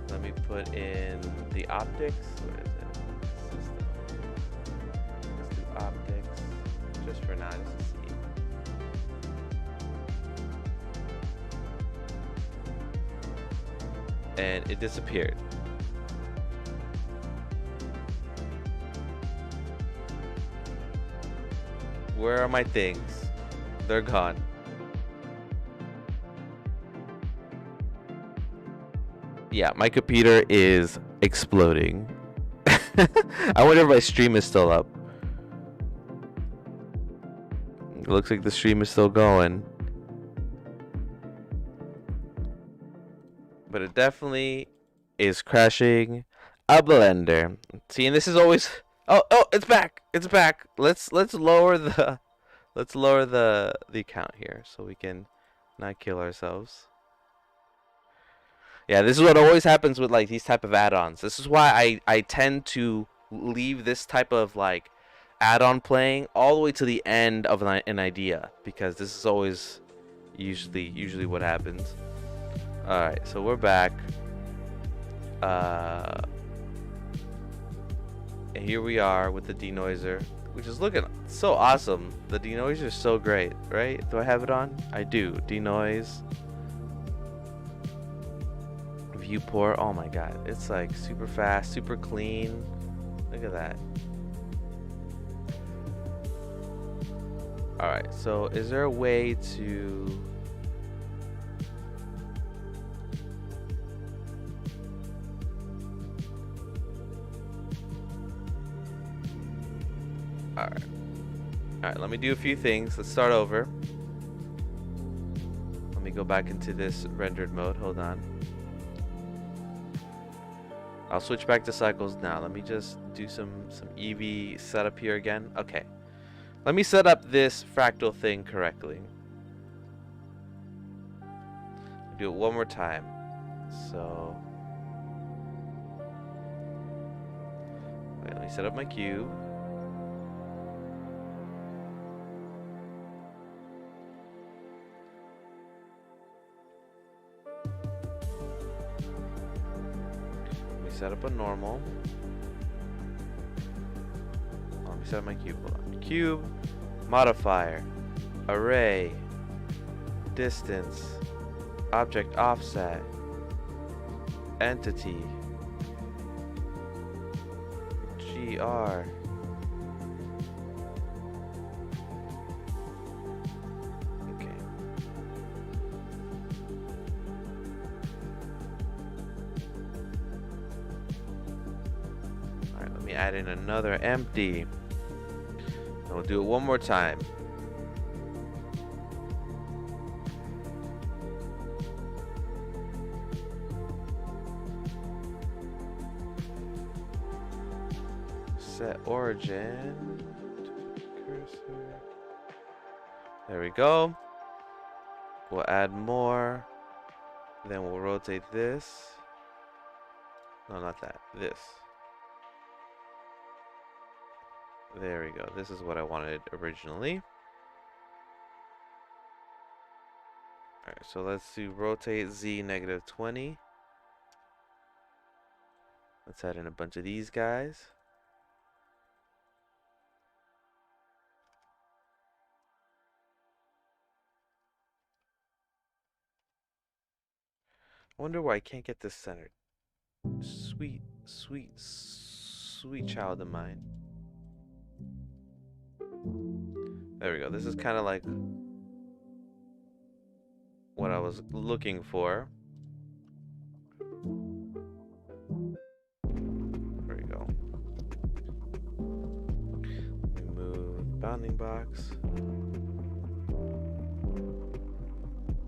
let me put in the optics. Where is it? System. Let's do optics just for now, just to see. And it disappeared. Where are my things? They're gone. Yeah, my computer is exploding. I wonder if my stream is still up. It looks like the stream is still going. But it definitely is crashing a blender. See, and this is always oh, it's back. It's back. Let's lower the the account here so we can not kill ourselves. Yeah, this is what always happens with like these type of add-ons. This is why I tend to leave this type of like add-on playing all the way to the end of an idea, because this is always usually what happens. All right, so we're back. And here we are with the denoiser, which is looking so awesome. The denoiser is so great, right? Do I have it on? I do. Denoise. Viewport. Oh my god, it's like super fast, super clean. Look at that. Alright, so is there a way to... Alright, let me do a few things. Let's start over. Let me go back into this rendered mode. Hold on. I'll switch back to cycles now. Let me just do some EV setup here again. Okay. Let me set up this fractal thing correctly. Do it one more time. So... wait, let me set up my cube. Set up a normal. Let me set up my cube. Hold on. Cube, modifier, array, distance, object offset, entity, GR. Add in another empty. And we'll do it one more time. Set origin. Cursor. There we go. We'll add more. Then we'll rotate this. No, not that. This. There we go. This is what I wanted originally. Alright, so let's do rotate Z -20. Let's add in a bunch of these guys. I wonder why I can't get this centered. Sweet, sweet, sweet child of mine. There we go. This is kind of like what I was looking for. There we go. Let me move the bounding box.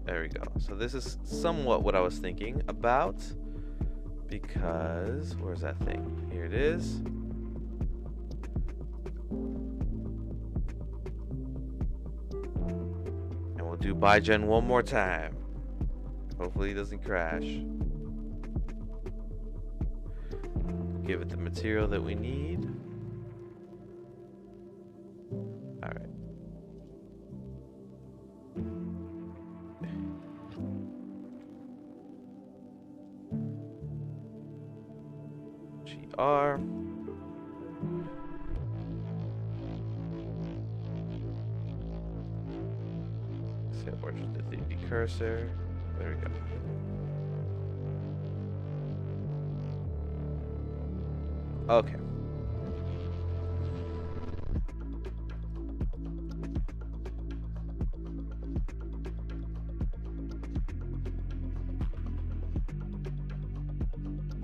There we go. So this is somewhat what I was thinking about, because where's that thing? Here it is. Do ByGen one more time. Hopefully it doesn't crash. Give it the material that we need. Alright. GR. Origin to 3D cursor. There we go. Okay.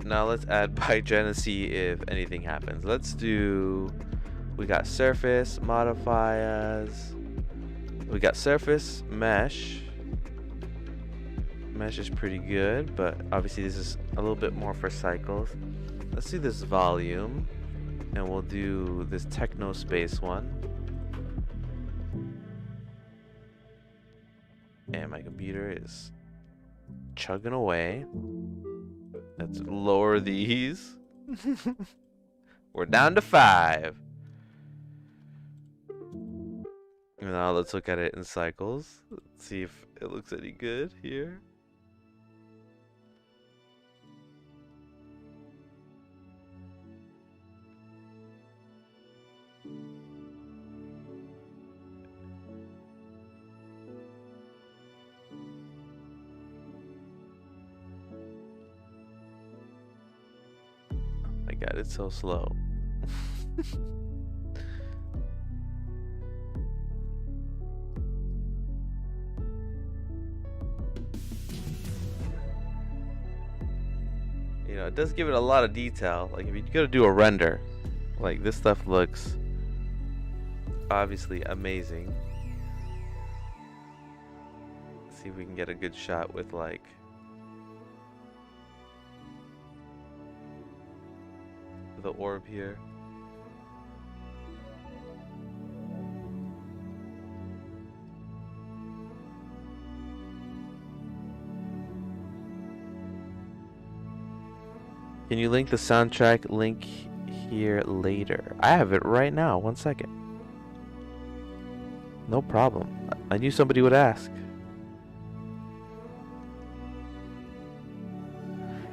Now let's add ByGen and see if anything happens. Let's do, we got surface, modify as, we got surface, mesh. Mesh is pretty good, but obviously this is a little bit more for cycles. Let's do this volume, and we'll do this techno space one. And my computer is chugging away. Let's lower these. We're down to 5. Now let's look at it in cycles. Let's see if it looks any good here. My God, it's so slow. You know, it does give it a lot of detail. Like if you go to do a render, like this stuff looks obviously amazing. Let's see if we can get a good shot with like the orb here. Can you link the soundtrack link here later? I have it right now. 1 second. No problem. I knew somebody would ask.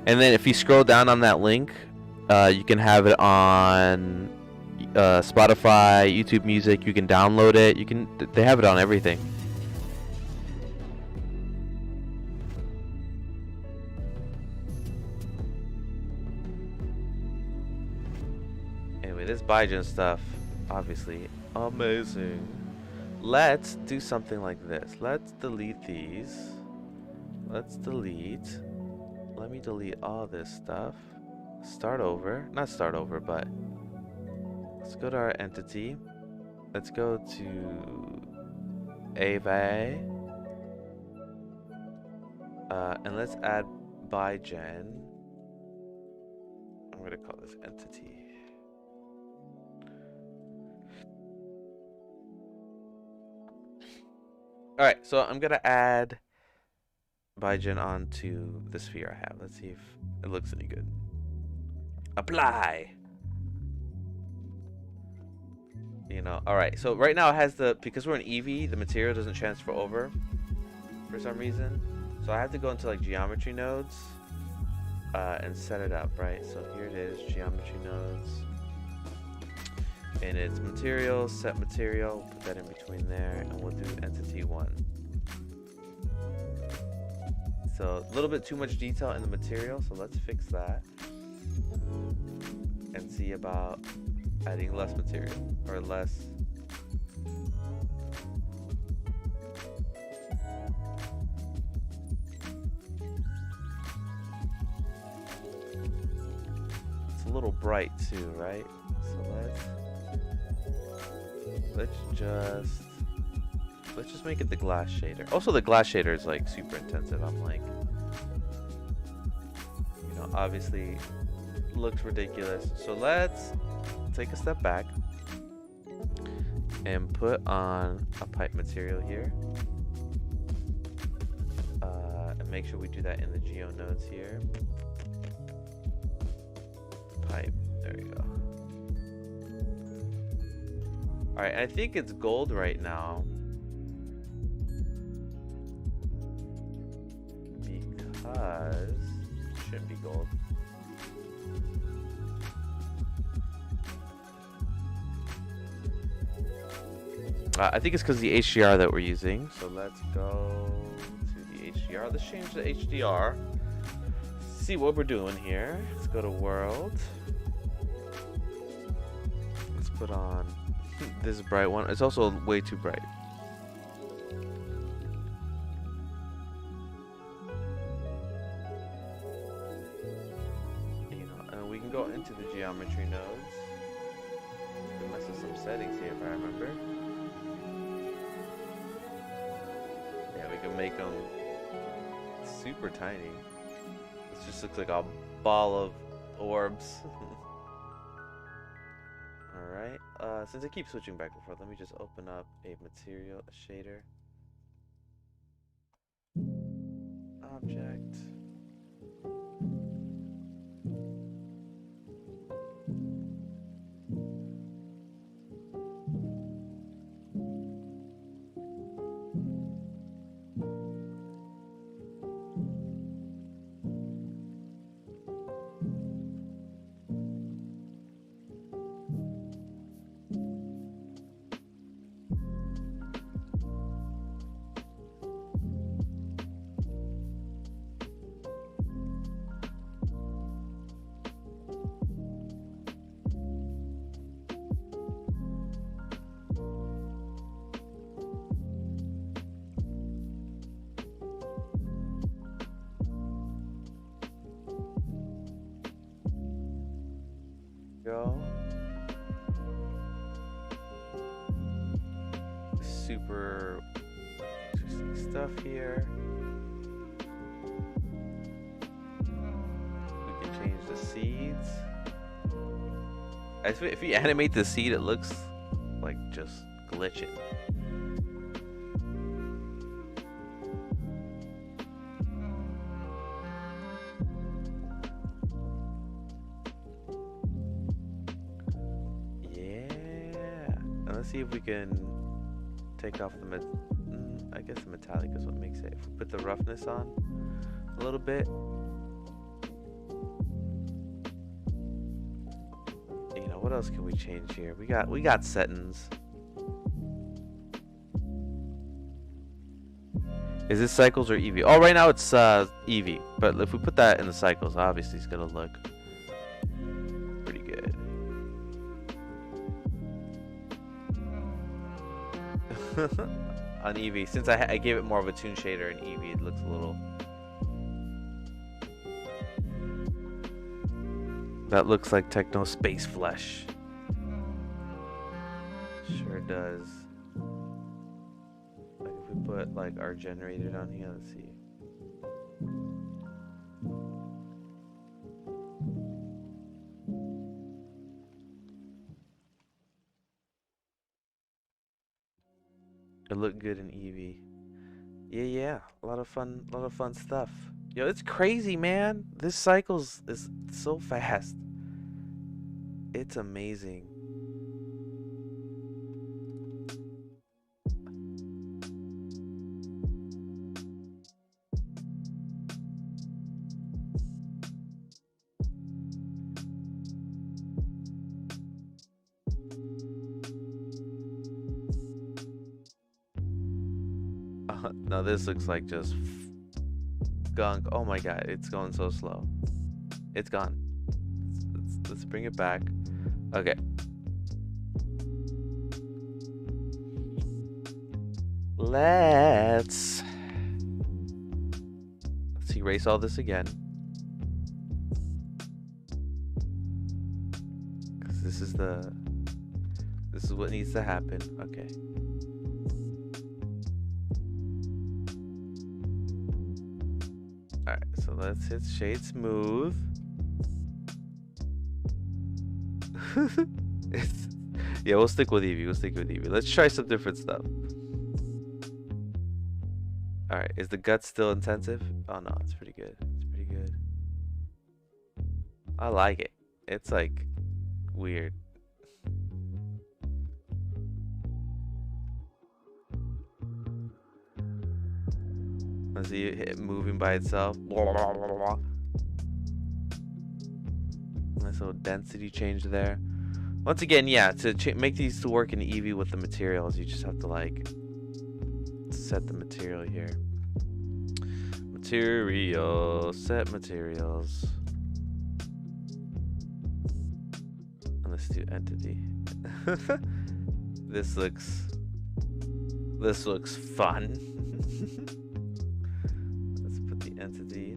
And then if you scroll down on that link, you can have it on Spotify, YouTube Music. You can download it. You can. They have it on everything. Anyway, this ByGen stuff, obviously amazing. Let's do something like this. Let's delete these. Let's delete. Let me delete all this stuff. Start over. Not start over, but let's go to our entity. Let's go to Ava. And let's add ByGen. I'm going to call this entity. Alright, so I'm going to add ByGen onto the sphere I have. Let's see if it looks any good. Apply. You know, alright, so right now it has the, because we're in Eevee, the material doesn't transfer over for some reason. So I have to go into like geometry nodes and set it up, right? So here it is, geometry nodes. And it's material, set material, put that in between there, and we'll do entity 1. So a little bit too much detail in the material, so let's fix that. And see about adding less material, or less. It's a little bright too, right? So let's just make it the glass shader. Also, the glass shader is like super intensive. I'm like, you know, obviously looks ridiculous. So let's take a step back and put on a pipe material here. And make sure we do that in the geo nodes here. Pipe, there we go. Alright, I think it's gold right now. Because it shouldn't be gold. I think it's because of the HDR that we're using. So let's go to the HDR. Let's change the HDR. See what we're doing here. Let's go to world. Let's put on this bright one. It's also way too bright. go into the geometry nodes. We mess with some settings here if I remember. Yeah, we can make them super tiny. This just looks like a ball of orbs. Alright, since I keep switching back and forth, let me just open up a material, a shader. Object. Go. Super interesting stuff here. We can change the seeds. If you animate the seed, it looks like just glitching. Let's see if we can take off the I guess the metallic is what makes it. If we put the roughness on a little bit, you know, what else can we change here? We got settings. Is this cycles or EV? Oh, right now it's EV, but if we put that in the cycles, obviously it's gonna look pretty good. On Eevee, since I gave it more of a toon shader in Eevee, it looks a little. That looks like Techno Space Flesh. Sure does. Like if we put like our generator down here, let's see. It looked good in Eevee. Yeah, a lot of fun stuff. Yo, it's crazy, man. This cycles is so fast. It's amazing. No, this looks like just gunk. Oh my god, it's going so slow. It's gone. Let's bring it back. Okay. Let's erase all this again. 'Cause this is what needs to happen. Okay. Alright, so let's hit shade smooth. Yeah, we'll stick with Eevee. Let's try some different stuff. Alright, is the gut still intensive? Oh no, it's pretty good. I like it. It's like weird. Let's see it moving by itself. Nice little density change there. Once again, yeah, to make these to work in Eevee with the materials, you just have to like set the material here. Set materials. And let's do entity. This looks fun. Let's put the entity.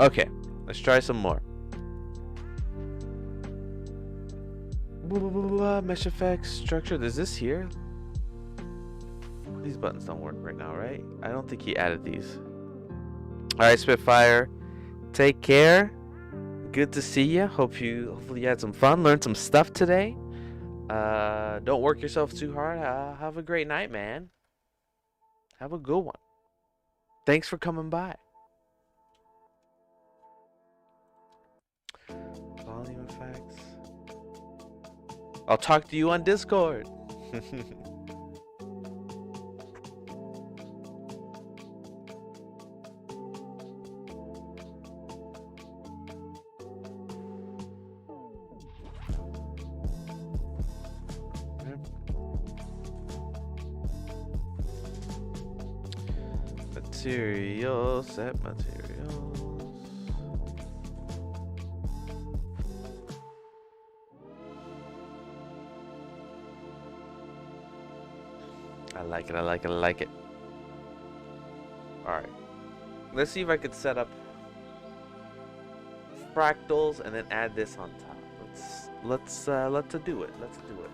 Okay, let's try some more. Mesh effects, structure. Is this here? These buttons don't work right now, right? I don't think he added these. Alright, Spitfire. Take care. Good to see you. Hopefully you had some fun, learned some stuff today. Don't work yourself too hard. Have a great night, man. Have a good one. Thanks for coming by. Volume effects. I'll talk to you on Discord. Materials, set materials. I like it, I like it, I like it. Alright. Let's see if I could set up fractals and then add this on top. Let's do it. Let's do it.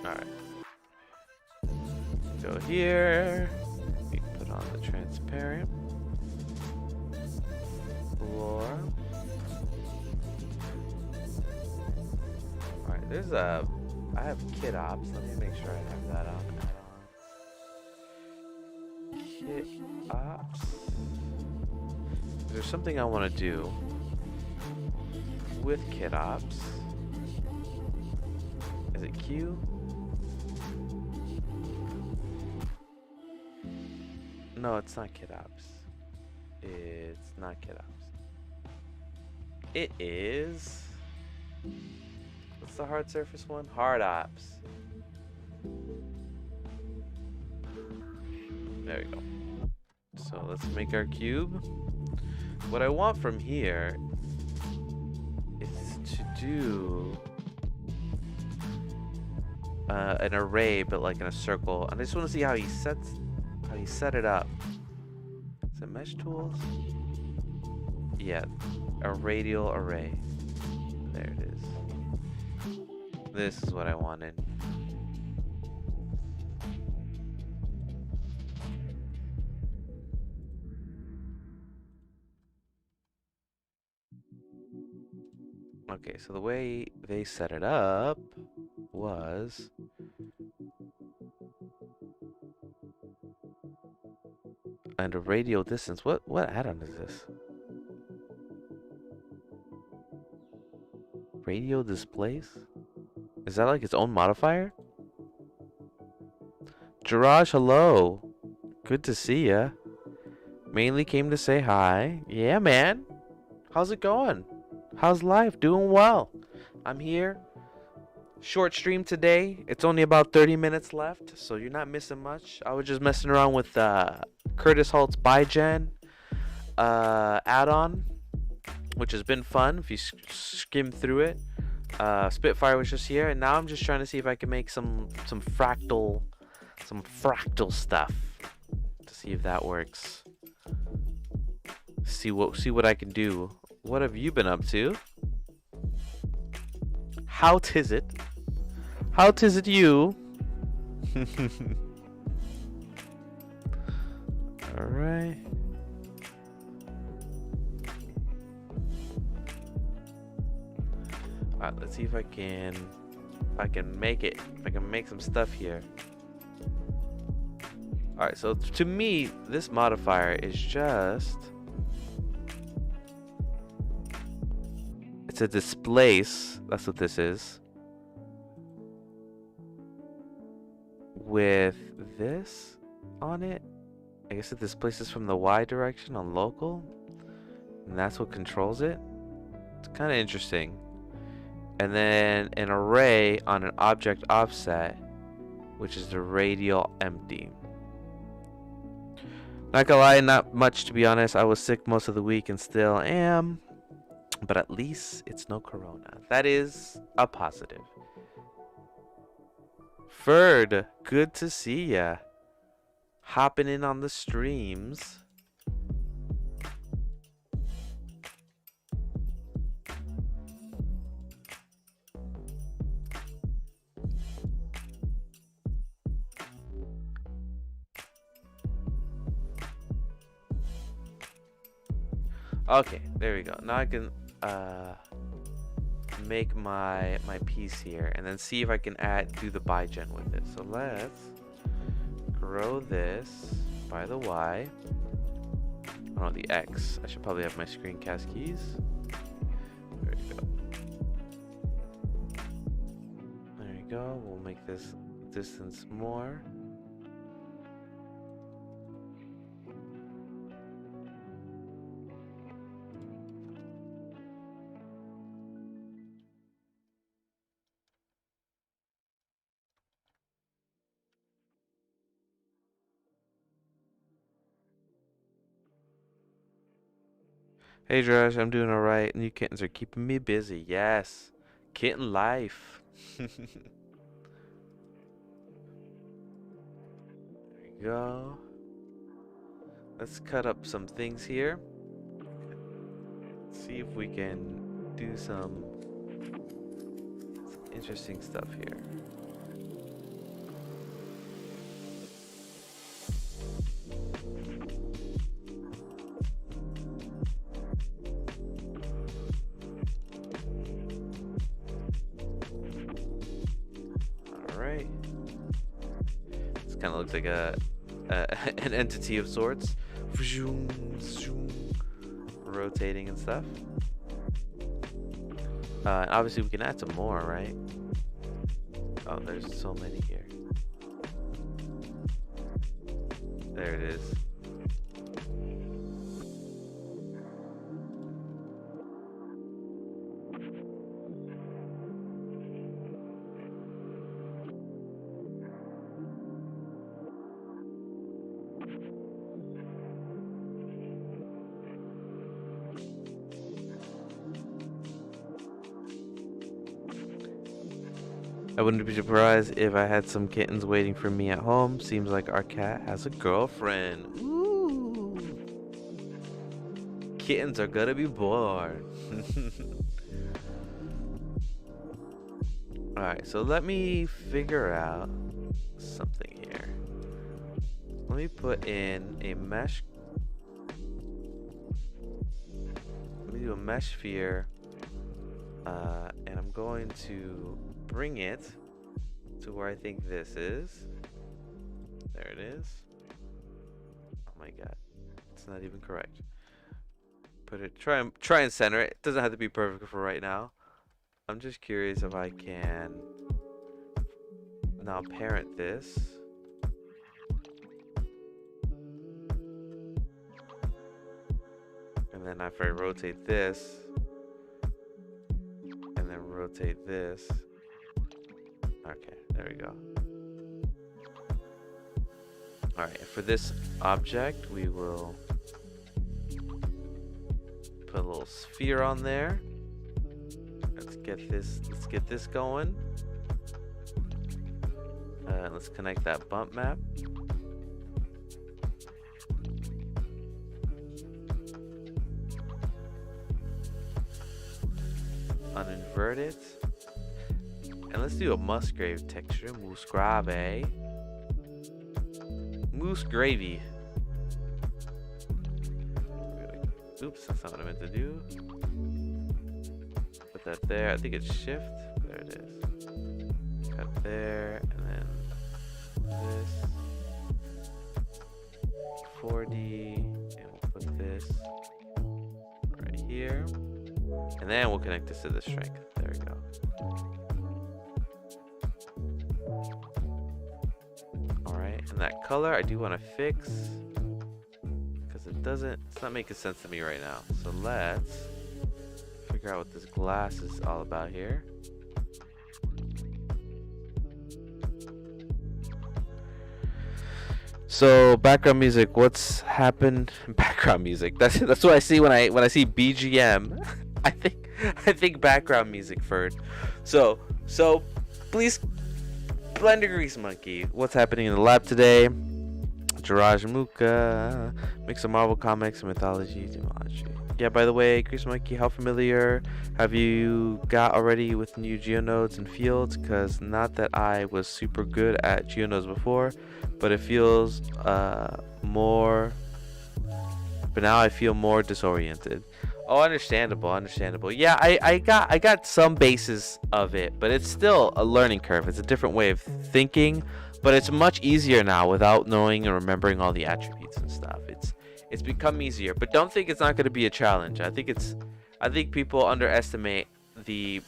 Alright. Go here. We put on the transparent floor. Alright, there's a... I have kit ops. Let me make sure I have that on. Kit ops. There's something I want to do with kit ops. Is it Q? No, it's not kit ops. It's not kit ops. It is... What's the hard surface one? Hard ops. There we go. So let's make our cube. What I want from here is to do an array, but like in a circle. And I just want to see how he set it up. Is it mesh tools? Yeah, a radial array. There it is. This is what I wanted. Okay, so the way they set it up was and a radial distance. What add-on is this? Radial displace? Is that like its own modifier? Jiraj, hello. Good to see ya. Mainly came to say hi. Yeah, man. How's it going? How's life? Doing well. I'm here. Short stream today. It's only about 30 minutes left, so you're not missing much. I was just messing around with Curtis Holts ByGen add-on, which has been fun if you skim through it. Spitfire was just here, and now I'm just trying to see if I can make some fractal stuff to see if that works. See what I can do. What have you been up to? How tis it? How tis it you? All right. Alright, let's see if I can make it. If I can make some stuff here. Alright, so to me, this modifier is just... It's a displace. That's what this is. With this on it. I guess it displaces from the Y direction on local. And that's what controls it. It's kind of interesting. And then an array on an object offset, which is the radial empty. Not gonna lie, not much to be honest. I was sick most of the week and still am. But at least it's no corona. That is a positive. Ferd, good to see ya. Hopping in on the streams. Okay, there we go. Now I can make my piece here and then see if I can do the ByGen with it. So let's grow this by the Y. Oh, the X. I should probably have my screencast keys. There we go. There we go. We'll make this distance more. Hey Josh, I'm doing alright. New kittens are keeping me busy. Yes. Kitten life. There we go. Let's cut up some things here. See if we can do some interesting stuff here. Alright. This kind of looks like an entity of sorts. Rotating and stuff. Obviously we can add some more, right? Oh, there's so many here. There it is. I wouldn't be surprised if I had some kittens waiting for me at home. Seems like our cat has a girlfriend. Ooh. Kittens are gonna be born. Alright, so let me figure out something here. Let me put in a mesh. Let me do a mesh sphere. And I'm going to bring it to where I think this is. There it is. Oh my god, it's not even correct. Put it. Try and center it. It doesn't have to be perfect for right now. I'm just curious if I can now parent this. And then if I rotate this, and then rotate this. Okay, there we go. Alright, for this object, we will put a little sphere on there. Let's get this going. Let's connect that bump map. Uninvert it. And let's do a musgrave texture. Musgrave. Moose gravy. Oops, that's not what I meant to do. Put that there. I think it's shift. There it is. Cut there, and then this. 4D, and we'll put this right here. And then we'll connect this to the strength. There we go. Alright, and that color I do want to fix because it's not making sense to me right now. So let's figure out what this glass is all about here. So background music, what's happened? Background music. That's what I see when I see BGM. I think background music first. So please, Blender Grease Monkey, what's happening in the lab today? Jiraj Muka, mix of Marvel comics and mythology. Yeah, by the way, Grease Monkey, how familiar have you got already with new geonodes and fields? Because not that I was super good at geonodes before, but it feels more. But now I feel more disoriented. Oh, understandable. Yeah, I got some basis of it, but it's still a learning curve. It's a different way of thinking, but it's much easier now without knowing and remembering all the attributes and stuff. It's become easier, but don't think it's not going to be a challenge. I think people underestimate the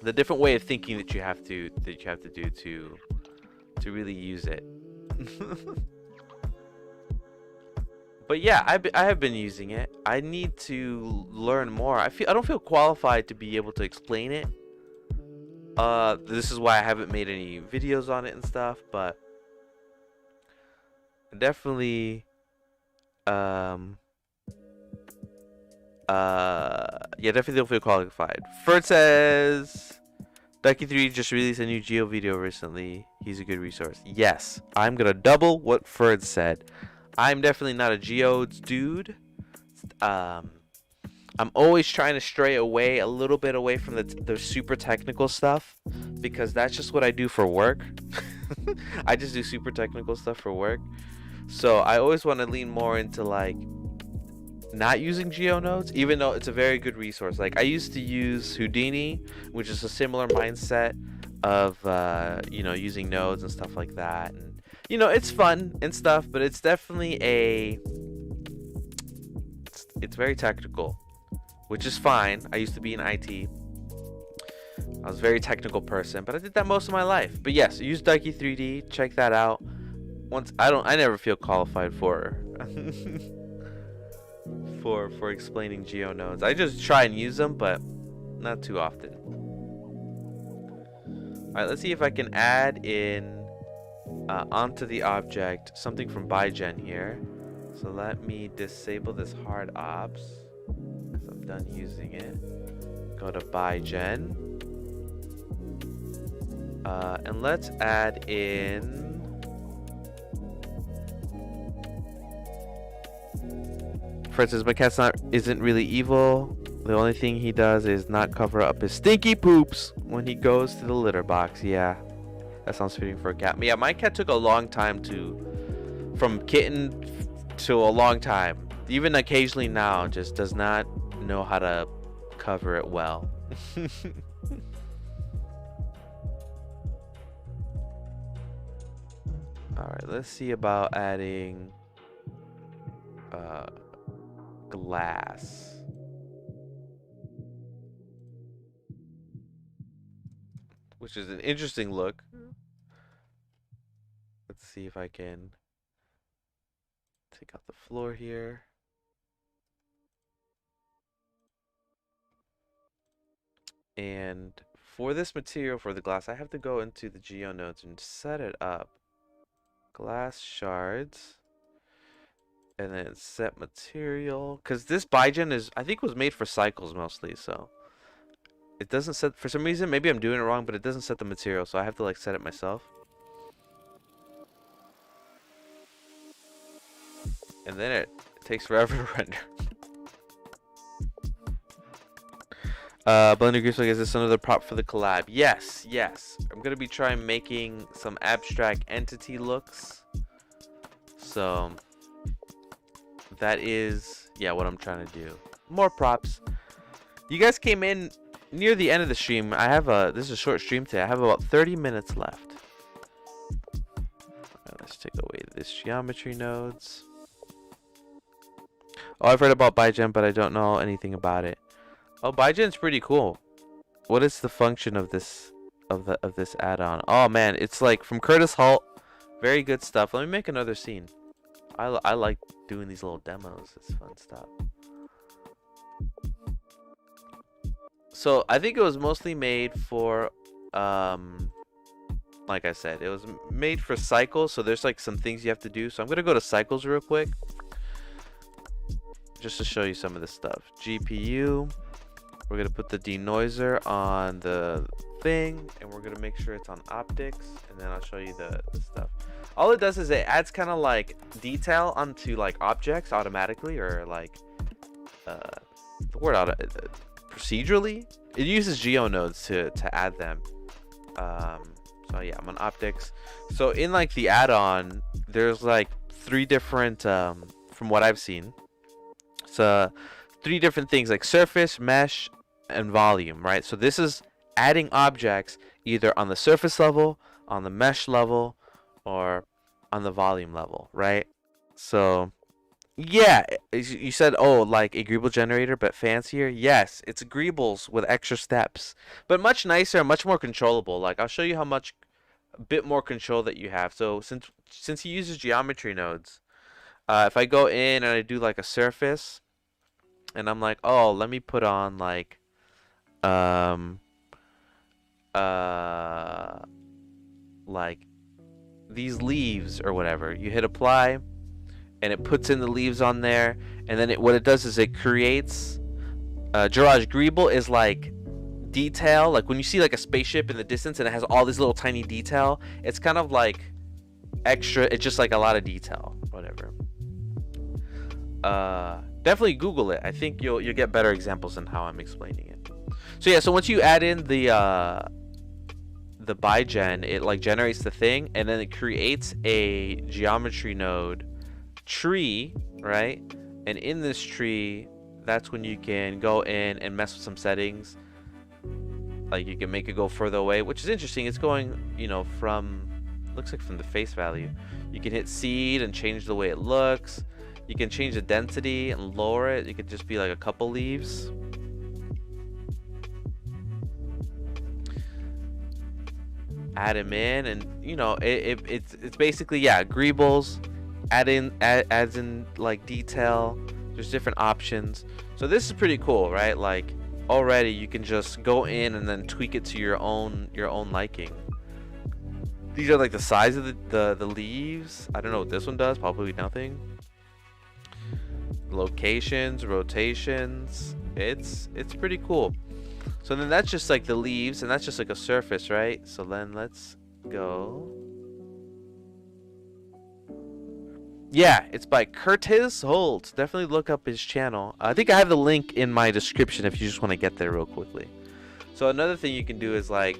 different way of thinking that you have to do to really use it. But yeah, I have been using it. I need to learn more. I don't feel qualified to be able to explain it. This is why I haven't made any videos on it and stuff, but definitely yeah, definitely don't feel qualified. Ferd says Ducky3 just released a new Geo video recently. He's a good resource. Yes, I'm gonna double what Ferd said. I'm definitely not a geodes dude. I'm always trying to stray away a little bit away from the super technical stuff, because that's just what I do for work. I just do super technical stuff for work. So I always want to lean more into like not using geonodes, even though it's a very good resource. Like I used to use Houdini, which is a similar mindset of you know, using nodes and stuff like that. And you know, it's fun and stuff, but it's definitely it's very technical, which is fine. I used to be in IT. I was a very technical person, but I did that most of my life. But yes, use Ducky 3D. Check that out. I never feel qualified for for explaining geonodes. I just try and use them, but not too often. All right, let's see if I can add in onto the object something from ByGen here. So let me disable this hard ops because I'm done using it. Go to ByGen, and let's add in for instance, my cat's isn't really evil. The only thing he does is not cover up his stinky poops when he goes to the litter box. Yeah, that sounds fitting for a cat. Yeah, my cat took a long time from kitten to a long time. Even occasionally now, just does not know how to cover it well. Alright, let's see about adding glass. Which is an interesting look. Let's see if I can take out the floor here. And for this material, for the glass, I have to go into the geonodes and set it up. Glass shards. And then set material. Because this ByGen is, I think, was made for cycles mostly, so. It doesn't set, for some reason, maybe I'm doing it wrong, but it doesn't set the material, so I have to like set it myself. And then it takes forever to render. Blender Goose, is this another prop for the collab? Yes, yes. I'm gonna be trying making some abstract entity looks. So that is, yeah, what I'm trying to do. More props. You guys came in near the end of the stream. This is a short stream today. I have about 30 minutes left. Let's take away this geometry nodes. Oh, I've heard about ByGen, but I don't know anything about it. Oh, ByGen's pretty cool. What is the function of this of this add-on? Oh man, it's like from Curtis Holts. Very good stuff. Let me make another scene. I like doing these little demos. It's fun stuff. So I think it was mostly made for like I said, it was made for cycles, so there's like some things you have to do. So I'm gonna go to cycles real quick. just to show you some of this stuff. GPU. We're gonna put the denoiser on the thing, and we're gonna make sure it's on optics, and then I'll show you the stuff. All it does is it adds kind of like detail onto like objects automatically, or like the word procedurally. It uses geonodes to add them. So yeah, I'm on optics. So in like the add-on, there's like 3 different from what I've seen. So 3 different things like surface, mesh, and volume, right? So this is adding objects either on the surface level, on the mesh level, or on the volume level, right? So yeah, you said, oh, like a Greeble generator but fancier. Yes, it's Greebles with extra steps, but much nicer and much more controllable. Like I'll show you how much a bit more control that you have. So since he uses geometry nodes, if I go in and I do like a surface, and I'm like, oh, let me put on like like these leaves or whatever. You hit apply, and it puts in the leaves on there, and then what it does is it creates Garage Greeble is like detail, like when you see like a spaceship in the distance and it has all this little tiny detail, it's kind of like extra, it's just like a lot of detail, whatever. Definitely Google it. I think you'll get better examples than how I'm explaining it. So yeah, so once you add in the ByGen, it like generates the thing, and then it creates a geometry node tree, right? And in this tree, that's when you can go in and mess with some settings. Like you can make it go further away, which is interesting. It's going, you know, from, looks like from the face value. You can hit seed and change the way it looks. You can change the density and lower it. It could just be like a couple leaves. Add them in, and you know, it's basically, yeah, Greebles. Adds in like detail. There's different options. So this is pretty cool, right? Like already you can just go in and then tweak it to your own liking. These are like the size of the leaves. I don't know what this one does. Probably nothing. Locations, rotations. It's pretty cool. So then that's just like the leaves, and that's just like a surface, right? So then let's go. Yeah, it's by Curtis Holts. Definitely look up his channel. I think I have the link in my description if you just want to get there real quickly. So another thing you can do is like,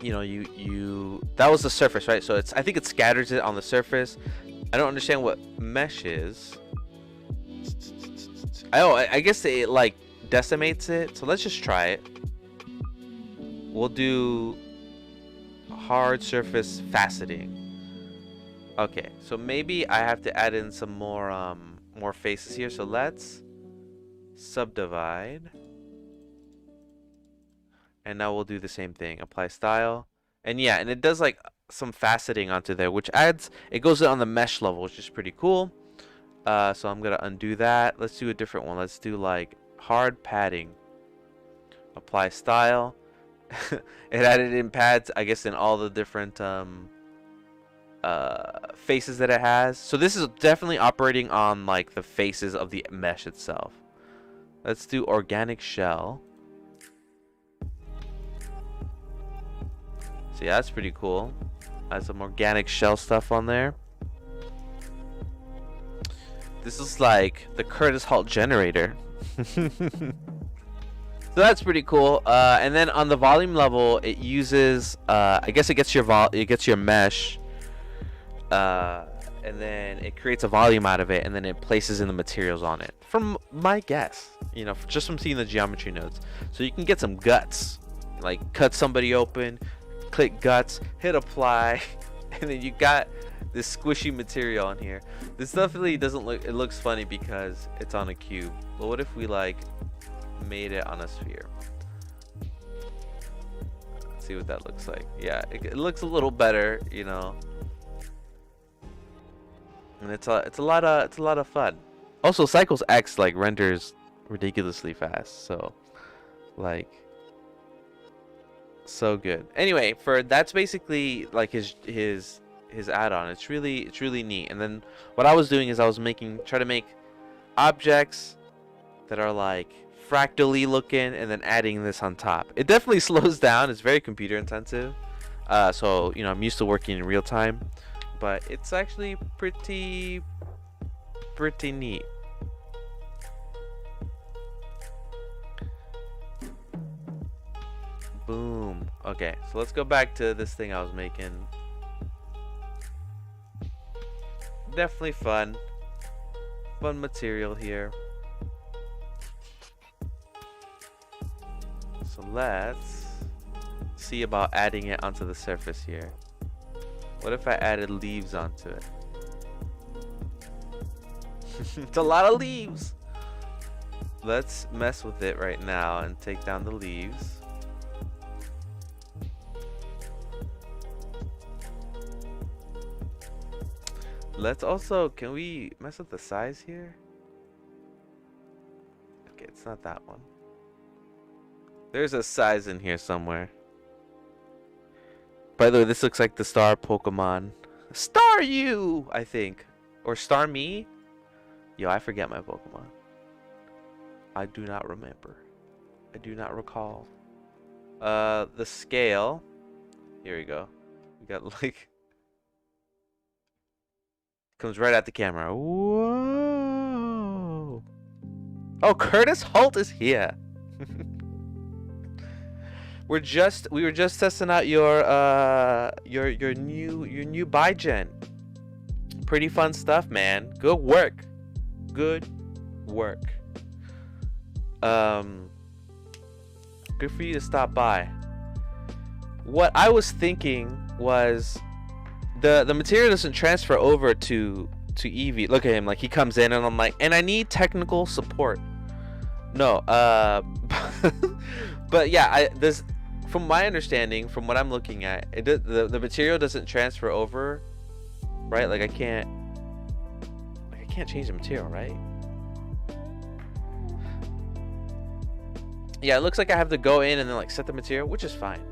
you know, you that was the surface, right? So I think it scatters it on the surface. I don't understand what mesh is. Oh, I guess it like decimates it. So let's just try it. We'll do hard surface faceting. Okay, so maybe I have to add in some more faces here. So let's subdivide, and now we'll do the same thing. Apply style, and yeah, and it does like some faceting onto there, which adds, it goes on the mesh level, which is pretty cool. So I'm gonna undo that. Let's do a different one. Let's do like hard padding. Apply style. It added in pads, I guess, in all the different faces that it has. So this is definitely operating on like the faces of the mesh itself. Let's do organic shell. So yeah, that's pretty cool. Add some organic shell stuff on there. This is like the Curtis Holts generator. So that's pretty cool. And then on the volume level, it uses I guess it gets your mesh, and then it creates a volume out of it, and then it places in the materials on it. From my guess, you know, just from seeing the geometry nodes. So you can get some guts, like cut somebody open, click guts, hit apply, and then you got this squishy material on here. This definitely doesn't look, it looks funny because it's on a cube. But what if we like made it on a sphere? Let's see what that looks like. Yeah, it looks a little better, you know. And it's a lot of fun. Also, Cycles X like renders ridiculously fast, so like so good. Anyway, that's basically like his add-on. It's really neat. And then what I was doing is I was trying to make objects that are like fractally looking and then adding this on top. It definitely slows down. It's very computer intensive. So, you know, I'm used to working in real time, but it's actually pretty neat. Boom. Okay, so let's go back to this thing I was making. Definitely fun material here. So let's see about adding it onto the surface here. What if I added leaves onto it? It's a lot of leaves. Let's mess with it right now and take down the leaves. Let's also, can we mess with the size here? Okay, it's not that one. There's a size in here somewhere. By the way, this looks like the star Pokemon. Staryu, I think. Or Starmie? Yo, I forget my Pokemon. I do not remember. I do not recall. The scale. Here we go. We got like... Comes right at the camera. Whoa! Oh, Curtis Holts is here. We were just testing out your new ByGen. Pretty fun stuff, man. Good work. Good work. Good for you to stop by. What I was thinking was the material doesn't transfer over to Eevee. Look at him, like he comes in and I'm like, and I need technical support. No, but yeah, this, from my understanding, from what I'm looking at, the material doesn't transfer over, right? Like I can't change the material, right? Yeah, it looks like I have to go in and then like set the material, which is fine.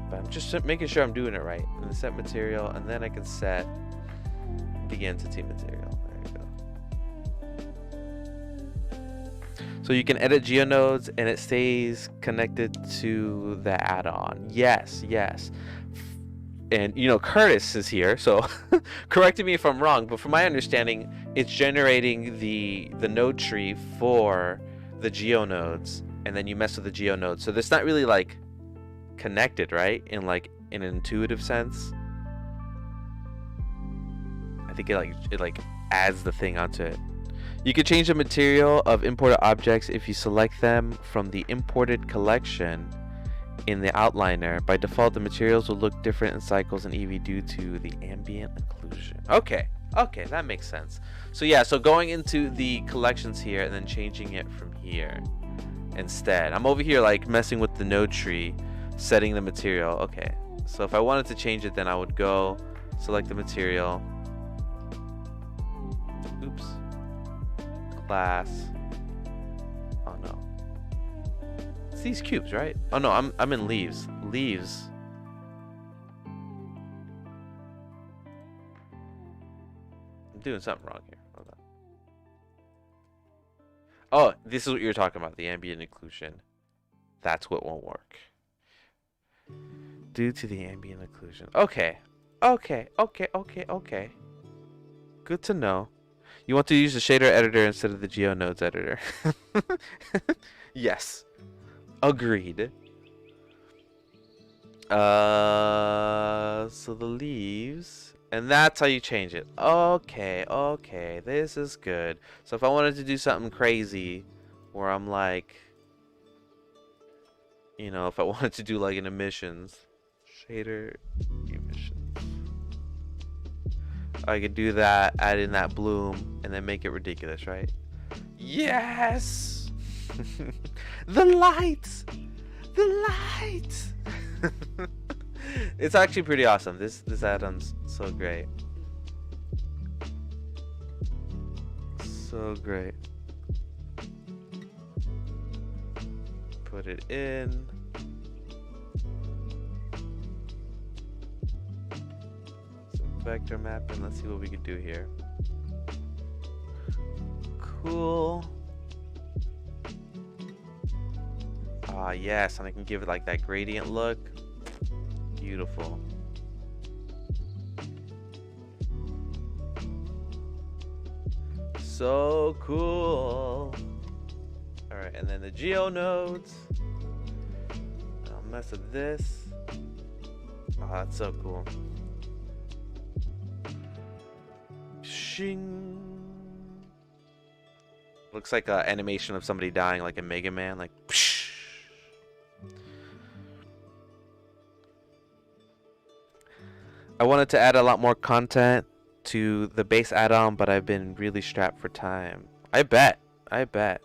But I'm just making sure I'm doing it right. And then set material, and then I can set the entity material. There you go. So you can edit geonodes and it stays connected to the add-on. Yes, yes. And you know, Curtis is here, so correcting me if I'm wrong, but from my understanding, it's generating the node tree for the geonodes, and then you mess with the geonodes. So it's not really like connected, right? In like in an intuitive sense. I think it like adds the thing onto it. You can change the material of imported objects if you select them from the imported collection in the outliner. By default, the materials will look different in cycles and Eevee due to the ambient occlusion. Okay, that makes sense. So yeah, so going into the collections here and then changing it from here instead. I'm over here like messing with the node tree, setting the material. Okay, so if I wanted to change it, then I would go select the material. Oops. Class. Oh no. It's these cubes, right? Oh no, I'm in leaves. Leaves. I'm doing something wrong here. Hold on. Oh, this is what you're talking about, the ambient occlusion. That's what won't work. Due to the ambient occlusion. Okay. Good to know. You want to use the shader editor instead of the geonodes editor. Yes. Agreed. So the leaves, and that's how you change it. Okay, this is good. So if I wanted to do something crazy where I'm like, you know, if I wanted to do like an emissions shader emissions, I could do that, add in that bloom, and then make it ridiculous, right? Yes. The lights. It's actually pretty awesome. This add-on's so great. So great. Put it in. Some vector mapping. Let's see what we can do here. cool. Ah, yes, and I can give it like that gradient look. Beautiful. So cool. Alright, and then the geo nodes. I'll mess with this. Oh, that's so cool. Shing. Looks like an animation of somebody dying, like a Mega Man, like. Psh. I wanted to add a lot more content to the base add-on, but I've been really strapped for time. I bet. I bet.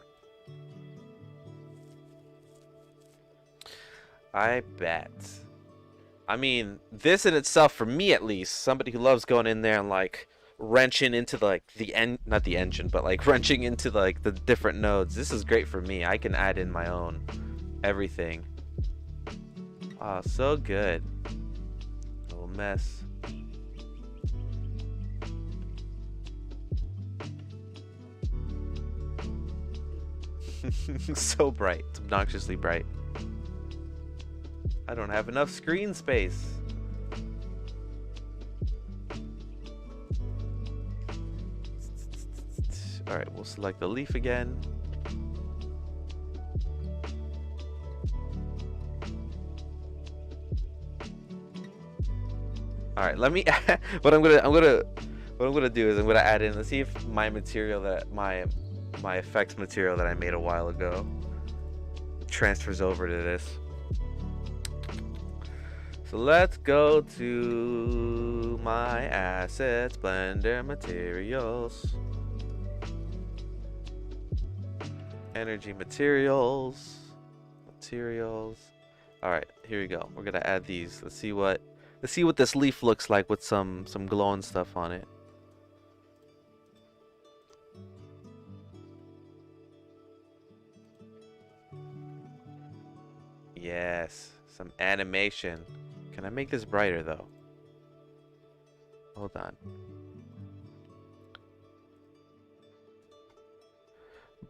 I bet. I mean, this in itself, for me at least, somebody who loves going in there and like wrenching into not the engine, but like wrenching into like the different nodes. This is great for me. I can add in my own everything. Oh, so good. Little mess. So bright. It's obnoxiously bright. I don't have enough screen space. Alright, we'll select the leaf again. Alright, let me what I'm gonna do is I'm gonna add in, let's see if my material that my effects material that I made a while ago transfers over to this. So let's go to my assets, Blender materials, energy materials. All right, here we go. We're gonna add these. Let's see what this leaf looks like with some glowing stuff on it. Yes, some animation. Can I make this brighter though? Hold on.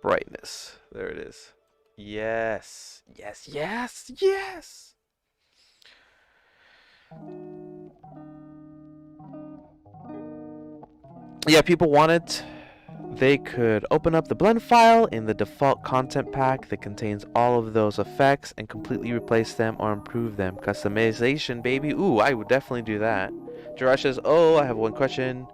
Brightness. There it is. Yes. Yes, yes, yes. Yeah, people wanted. They could open up the blend file in the default content pack that contains all of those effects and completely replace them or improve them. Customization, baby. Ooh, I would definitely do that. Jirash says, oh, I have one question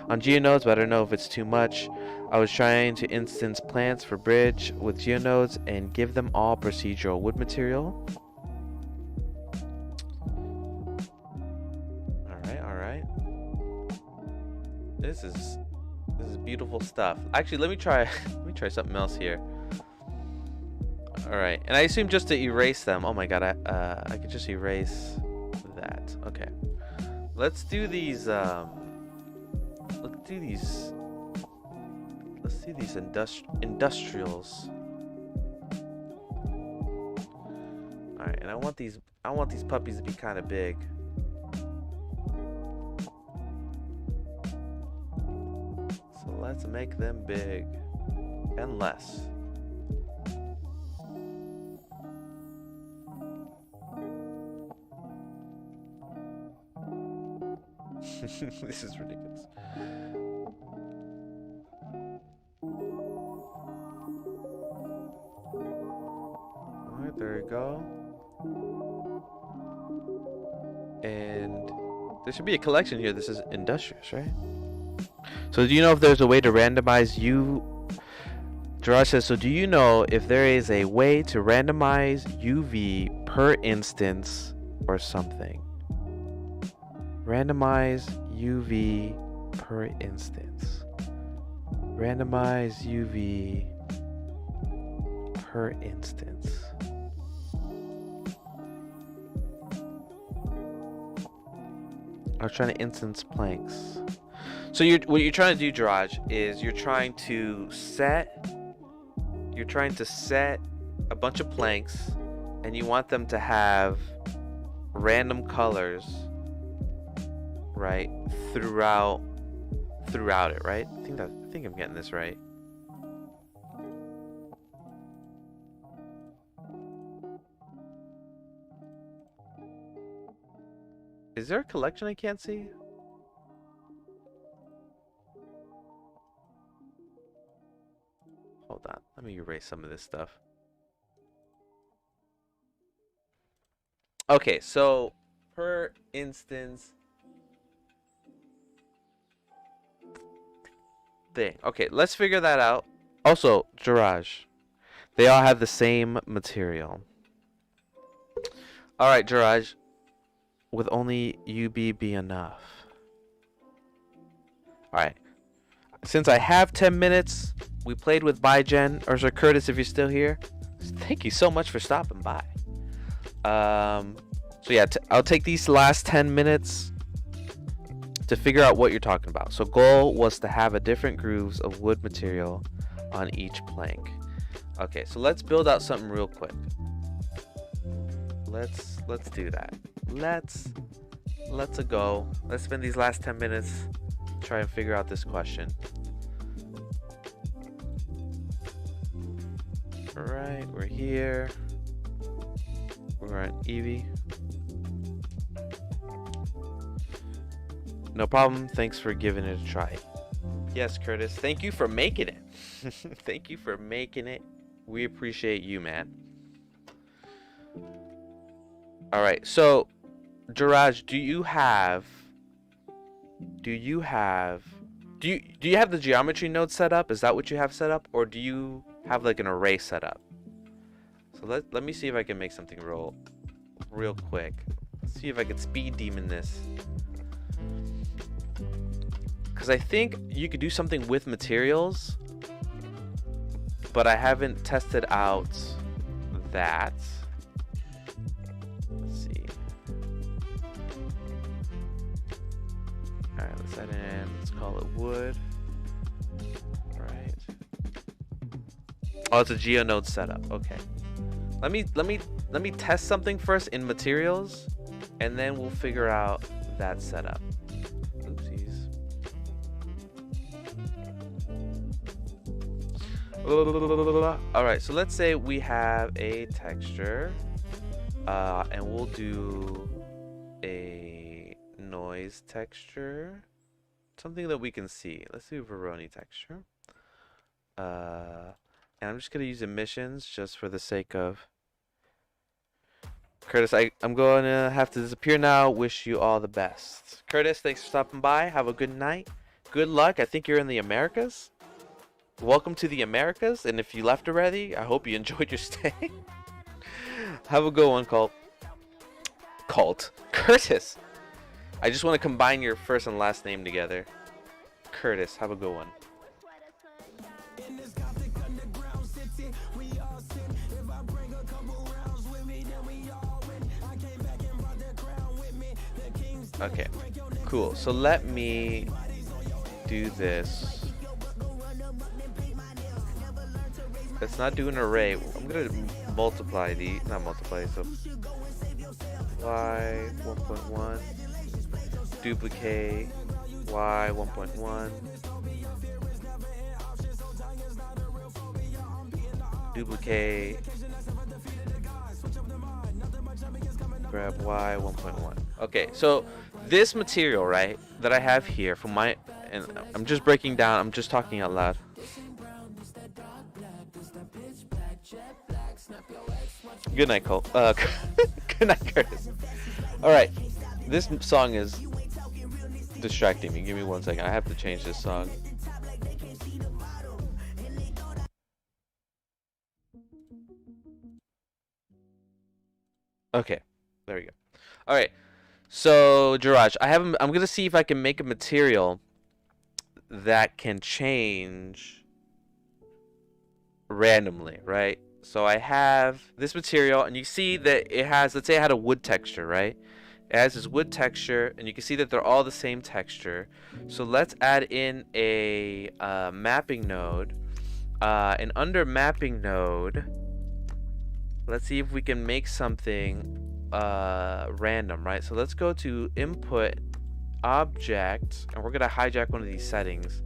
on geonodes, but I don't know if it's too much. I was trying to instance plants for bridge with geonodes and give them all procedural wood material. Alright. This is beautiful stuff. Actually, let me try something else here. All right, and I assume just to erase them. Oh my god, I could just erase that. Okay, let's do these. Let's do these industrials. All right, and I want these puppies to be kind of big. So let's make them big and less. This is ridiculous. Alright, there we go. And there should be a collection here. This is industrious, right? So do you know if there's a way to randomize Gerard says, so do you know if there is a way to randomize UV per instance or something? Randomize UV per instance. Randomize UV per instance. I was trying to instance planks. So what you're trying to do, Jiraj, is you're trying to set a bunch of planks, and you want them to have random colors, right, throughout it, right? I think I'm getting this right. Is there a collection I can't see? Hold on. Let me erase some of this stuff. Okay, so per instance thing. Okay, let's figure that out. Also, Jiraj, they all have the same material. Alright, Jiraj, with only UB be enough. Alright. Since I have 10 minutes, we played with ByGen, or Sir Curtis if you're still here. Thank you so much for stopping by. So yeah, I'll take these last 10 minutes to figure out what you're talking about. So goal was to have a different grooves of wood material on each plank. Okay, so let's build out something real quick. Let's do that. Let's go. Let's spend these last 10 minutes try and figure out this question. All right, we're here. We're on Eevee. No problem. Thanks for giving it a try. Yes, Curtis. Thank you for making it. Thank you for making it. We appreciate you, man. All right. So, Jiraj, do you have the geometry node set up? Is that what you have set up, or do you have like an array set up? So let me see if I can make something real quick. Let's see if I can speed demon this. Because I think you could do something with materials, but I haven't tested out that. Let's see. Alright, let's add in, let's call it wood. Alright. Oh, it's a geonode setup. Okay. Let me test something first in materials, and then we'll figure out that setup. Oopsies. Alright, so let's say we have a texture, and we'll do a noise texture, something that we can see. Let's do Veroni texture. And I'm just gonna use emissions just for the sake of Curtis. I'm going to have to disappear now. Wish you all the best. Curtis, thanks for stopping by. Have a good night. Good luck. I think you're in the Americas. Welcome to the Americas. And if you left already, I hope you enjoyed your stay. Have a good one, Cult. Curtis. I just want to combine your first and last name together. Curtis, have a good one. Okay, cool. So let me do this. Let's not do an array. I'm gonna multiply the, not multiply, so y 1.1, duplicate y 1.1, duplicate, grab y 1.1. Okay, so this material, right, that I have here from my, and I'm just breaking down, I'm just talking out loud. Good night, Cole. Good night, Curtis. Alright, this song is distracting me. Give me 1 second. I have to change this song. Okay, there we go. Alright. So, Jiraj, I'm gonna see if I can make a material that can change randomly, right? So I have this material, and you see that it has, let's say I had a wood texture, right? It has this wood texture, and you can see that they're all the same texture. So let's add in a mapping node, and under mapping node, let's see if we can make something random, right? So let's go to input object, and we're gonna hijack one of these settings,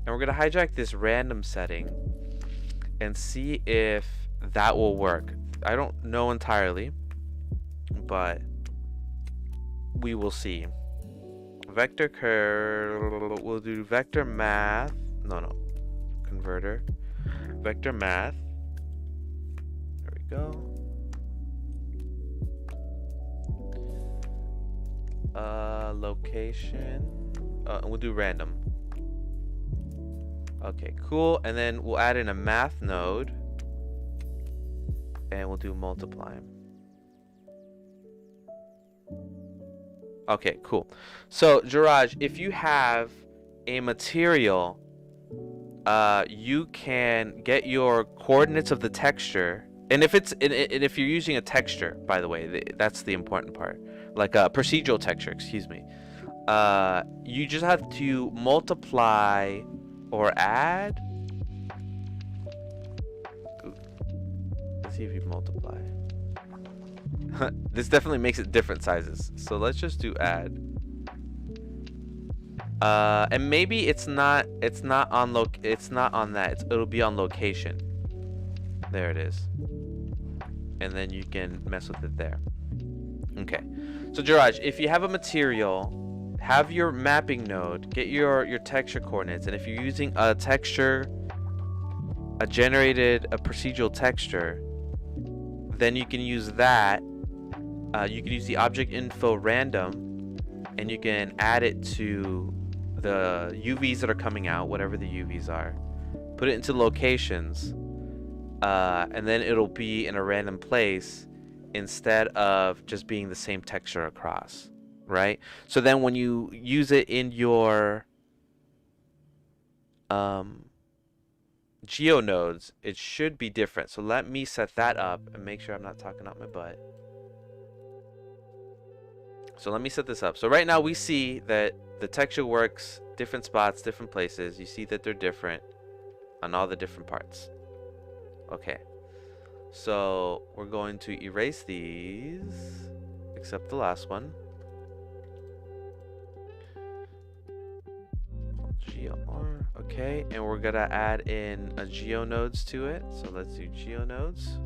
and we're gonna hijack this random setting and see if that will work. I don't know entirely, but we will see. Vector curve, we'll do vector math. No, converter. Vector math. There we go. Location. And we'll do random. Okay, cool. And then we'll add in a math node. And we'll do multiply. Okay, cool. So, Jiraj, if you have a material, you can get your coordinates of the texture. And if you're using a texture, by the way, that's the important part. Like a procedural texture, excuse me. You just have to multiply or add. Let's see if you multiply. This definitely makes it different sizes. So let's just do add. And maybe it's not on that. It'll be on location. There it is. And then you can mess with it there. Okay. So Jiraj, if you have a material, have your mapping node, get your texture coordinates, and if you're using a texture, a procedural texture, then you can use that. You can use the object info random, and you can add it to the UVs that are coming out, whatever the UVs are. Put it into locations, and then it'll be in a random place instead of just being the same texture across, right? So then when you use it in your geonodes, it should be different. So let me set that up and make sure I'm not talking out my butt. So let me set this up. So right now we see that the texture works different spots, different places. You see that they're different on all the different parts. Okay. So we're going to erase these, except the last one. GeoR. Okay, and we're gonna add in a geonodes to it. So let's do geonodes.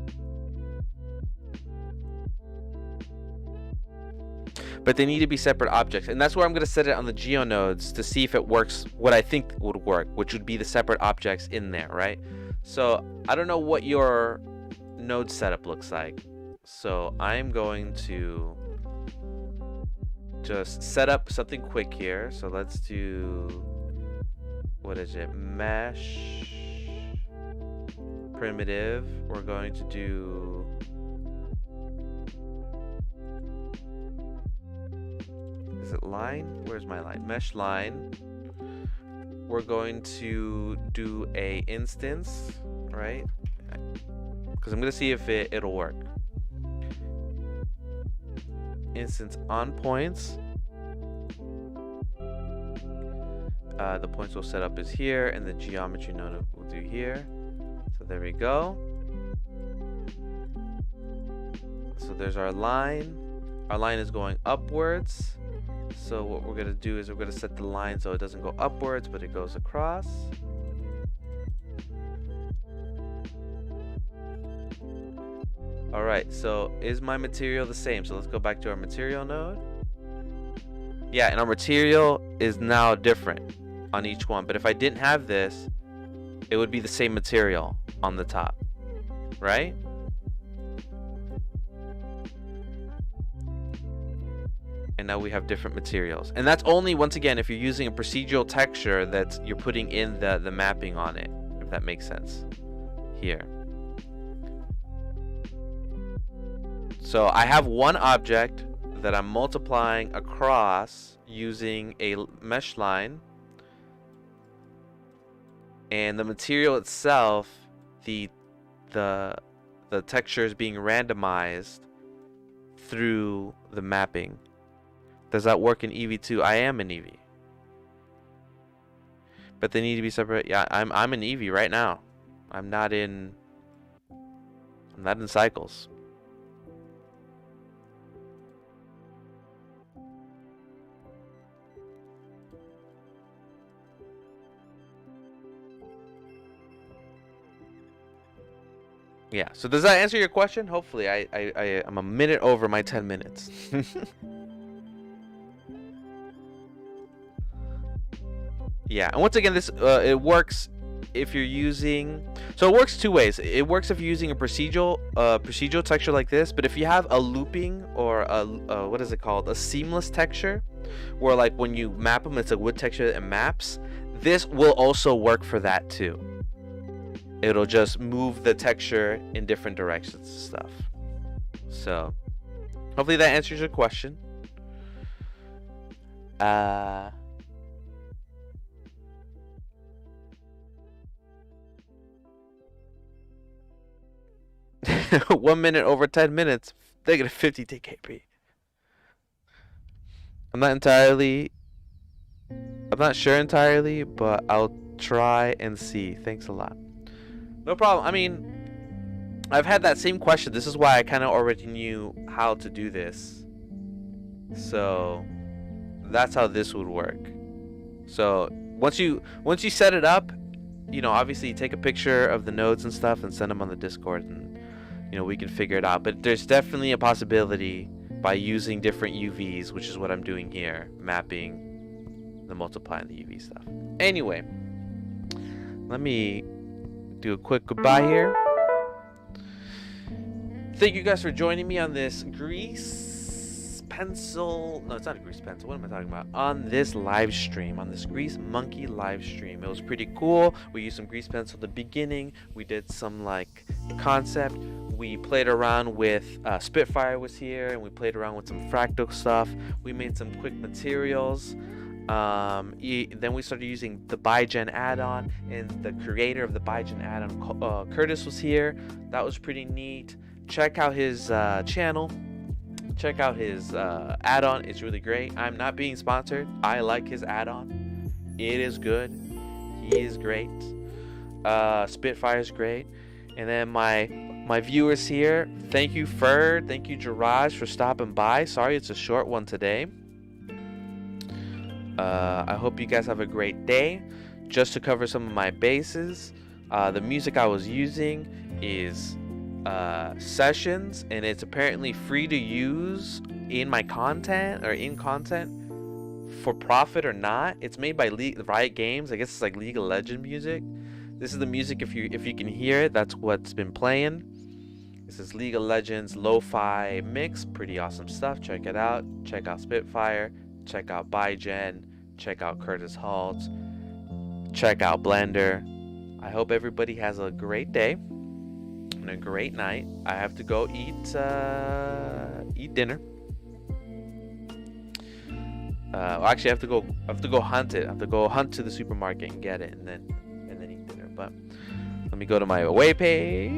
But they need to be separate objects, and that's where I'm going to set it on the geonodes to see if it works what I think would work, which would be the separate objects in there, right? So I don't know what your node setup looks like, so I'm going to just set up something quick here. So let's do, what is it, mesh primitive. We're going to do line. Where's my line? Mesh line. We're going to do a instance, right? Because I'm going to see if it'll work. Instance on points. The points we'll set up is here, and the geometry node we'll do here. So there we go. So there's our line. Our line is going upwards. So what we're going to do is we're going to set the line so it doesn't go upwards, but it goes across. Alright, so is my material the same? So let's go back to our material node. Yeah, and our material is now different on each one. But if I didn't have this, it would be the same material on the top, right? And now we have different materials, and that's only, once again, if you're using a procedural texture that you're putting in the mapping on it, if that makes sense here. So I have one object that I'm multiplying across using a mesh line, and the material itself, the texture is being randomized through the mapping. Does that work in Eevee too? I am in Eevee. But they need to be separate. Yeah, I'm in Eevee right now. I'm not in Cycles. Yeah, so does that answer your question? Hopefully. I'm a minute over my 10 minutes. Yeah, and once again, this it works if you're using. So it works two ways. It works if you're using a procedural texture like this, but if you have a looping or a what is it called, a seamless texture, where like when you map them, it's a wood texture that maps. This will also work for that too. It'll just move the texture in different directions and stuff. So hopefully that answers your question. 1 minute over 10 minutes. They get a 50 TKP. I'm not sure entirely, but I'll try and see. Thanks a lot. No problem. I mean, I've had that same question. This is why I kind of already knew how to do this. So that's how this would work. So once you set it up, you know, obviously you take a picture of the nodes and stuff and send them on the Discord, and you know, we can figure it out. But there's definitely a possibility by using different UVs, which is what I'm doing here, mapping the multiply and the UV stuff. Anyway, let me do a quick goodbye here. Thank you guys for joining me on this grease pencil. No, it's not a grease pencil. What am I talking about? On this live stream, on this Grease Monkey live stream. It was pretty cool. We used some grease pencil at the beginning. We did some like concept. We played around with Spitfire was here, and we played around with some fractal stuff. We made some quick materials. Then we started using the ByGen add-on, and the creator of the ByGen add-on, Curtis, was here. That was pretty neat. Check out his channel. Check out his add-on. It's really great. I'm not being sponsored. I like his add-on. It is good. He is great. Spitfire is great. And then my viewers here, thank you Ferd, thank you Jiraj for stopping by. Sorry it's a short one today. I hope you guys have a great day. Just to cover some of my bases, the music I was using is Sessions, and it's apparently free to use in my content, or in content for profit or not. It's made by Riot Games. I guess it's like League of Legends music. This is the music. If you can hear it, that's what's been playing. This is League of Legends lo-fi mix. Pretty awesome stuff. Check it out. Check out Spitfire. Check out ByGen. Check out Curtis Holts. Check out Blender. I hope everybody has a great day and a great night. I have to go eat dinner. Well, actually, I have to go hunt it. I have to go hunt to the supermarket and get it, and then eat dinner. But let me go to my away page.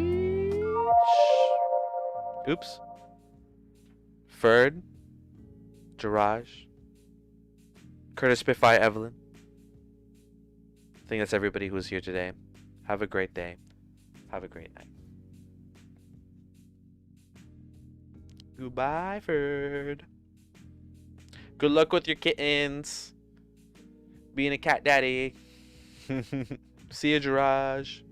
Oops. Ferd, Jiraj, Curtis, Spitfire, Evelyn. I think that's everybody who's here today. Have a great day. Have a great night. Goodbye, Ferd. Good luck with your kittens. Being a cat daddy. See you, Jiraj.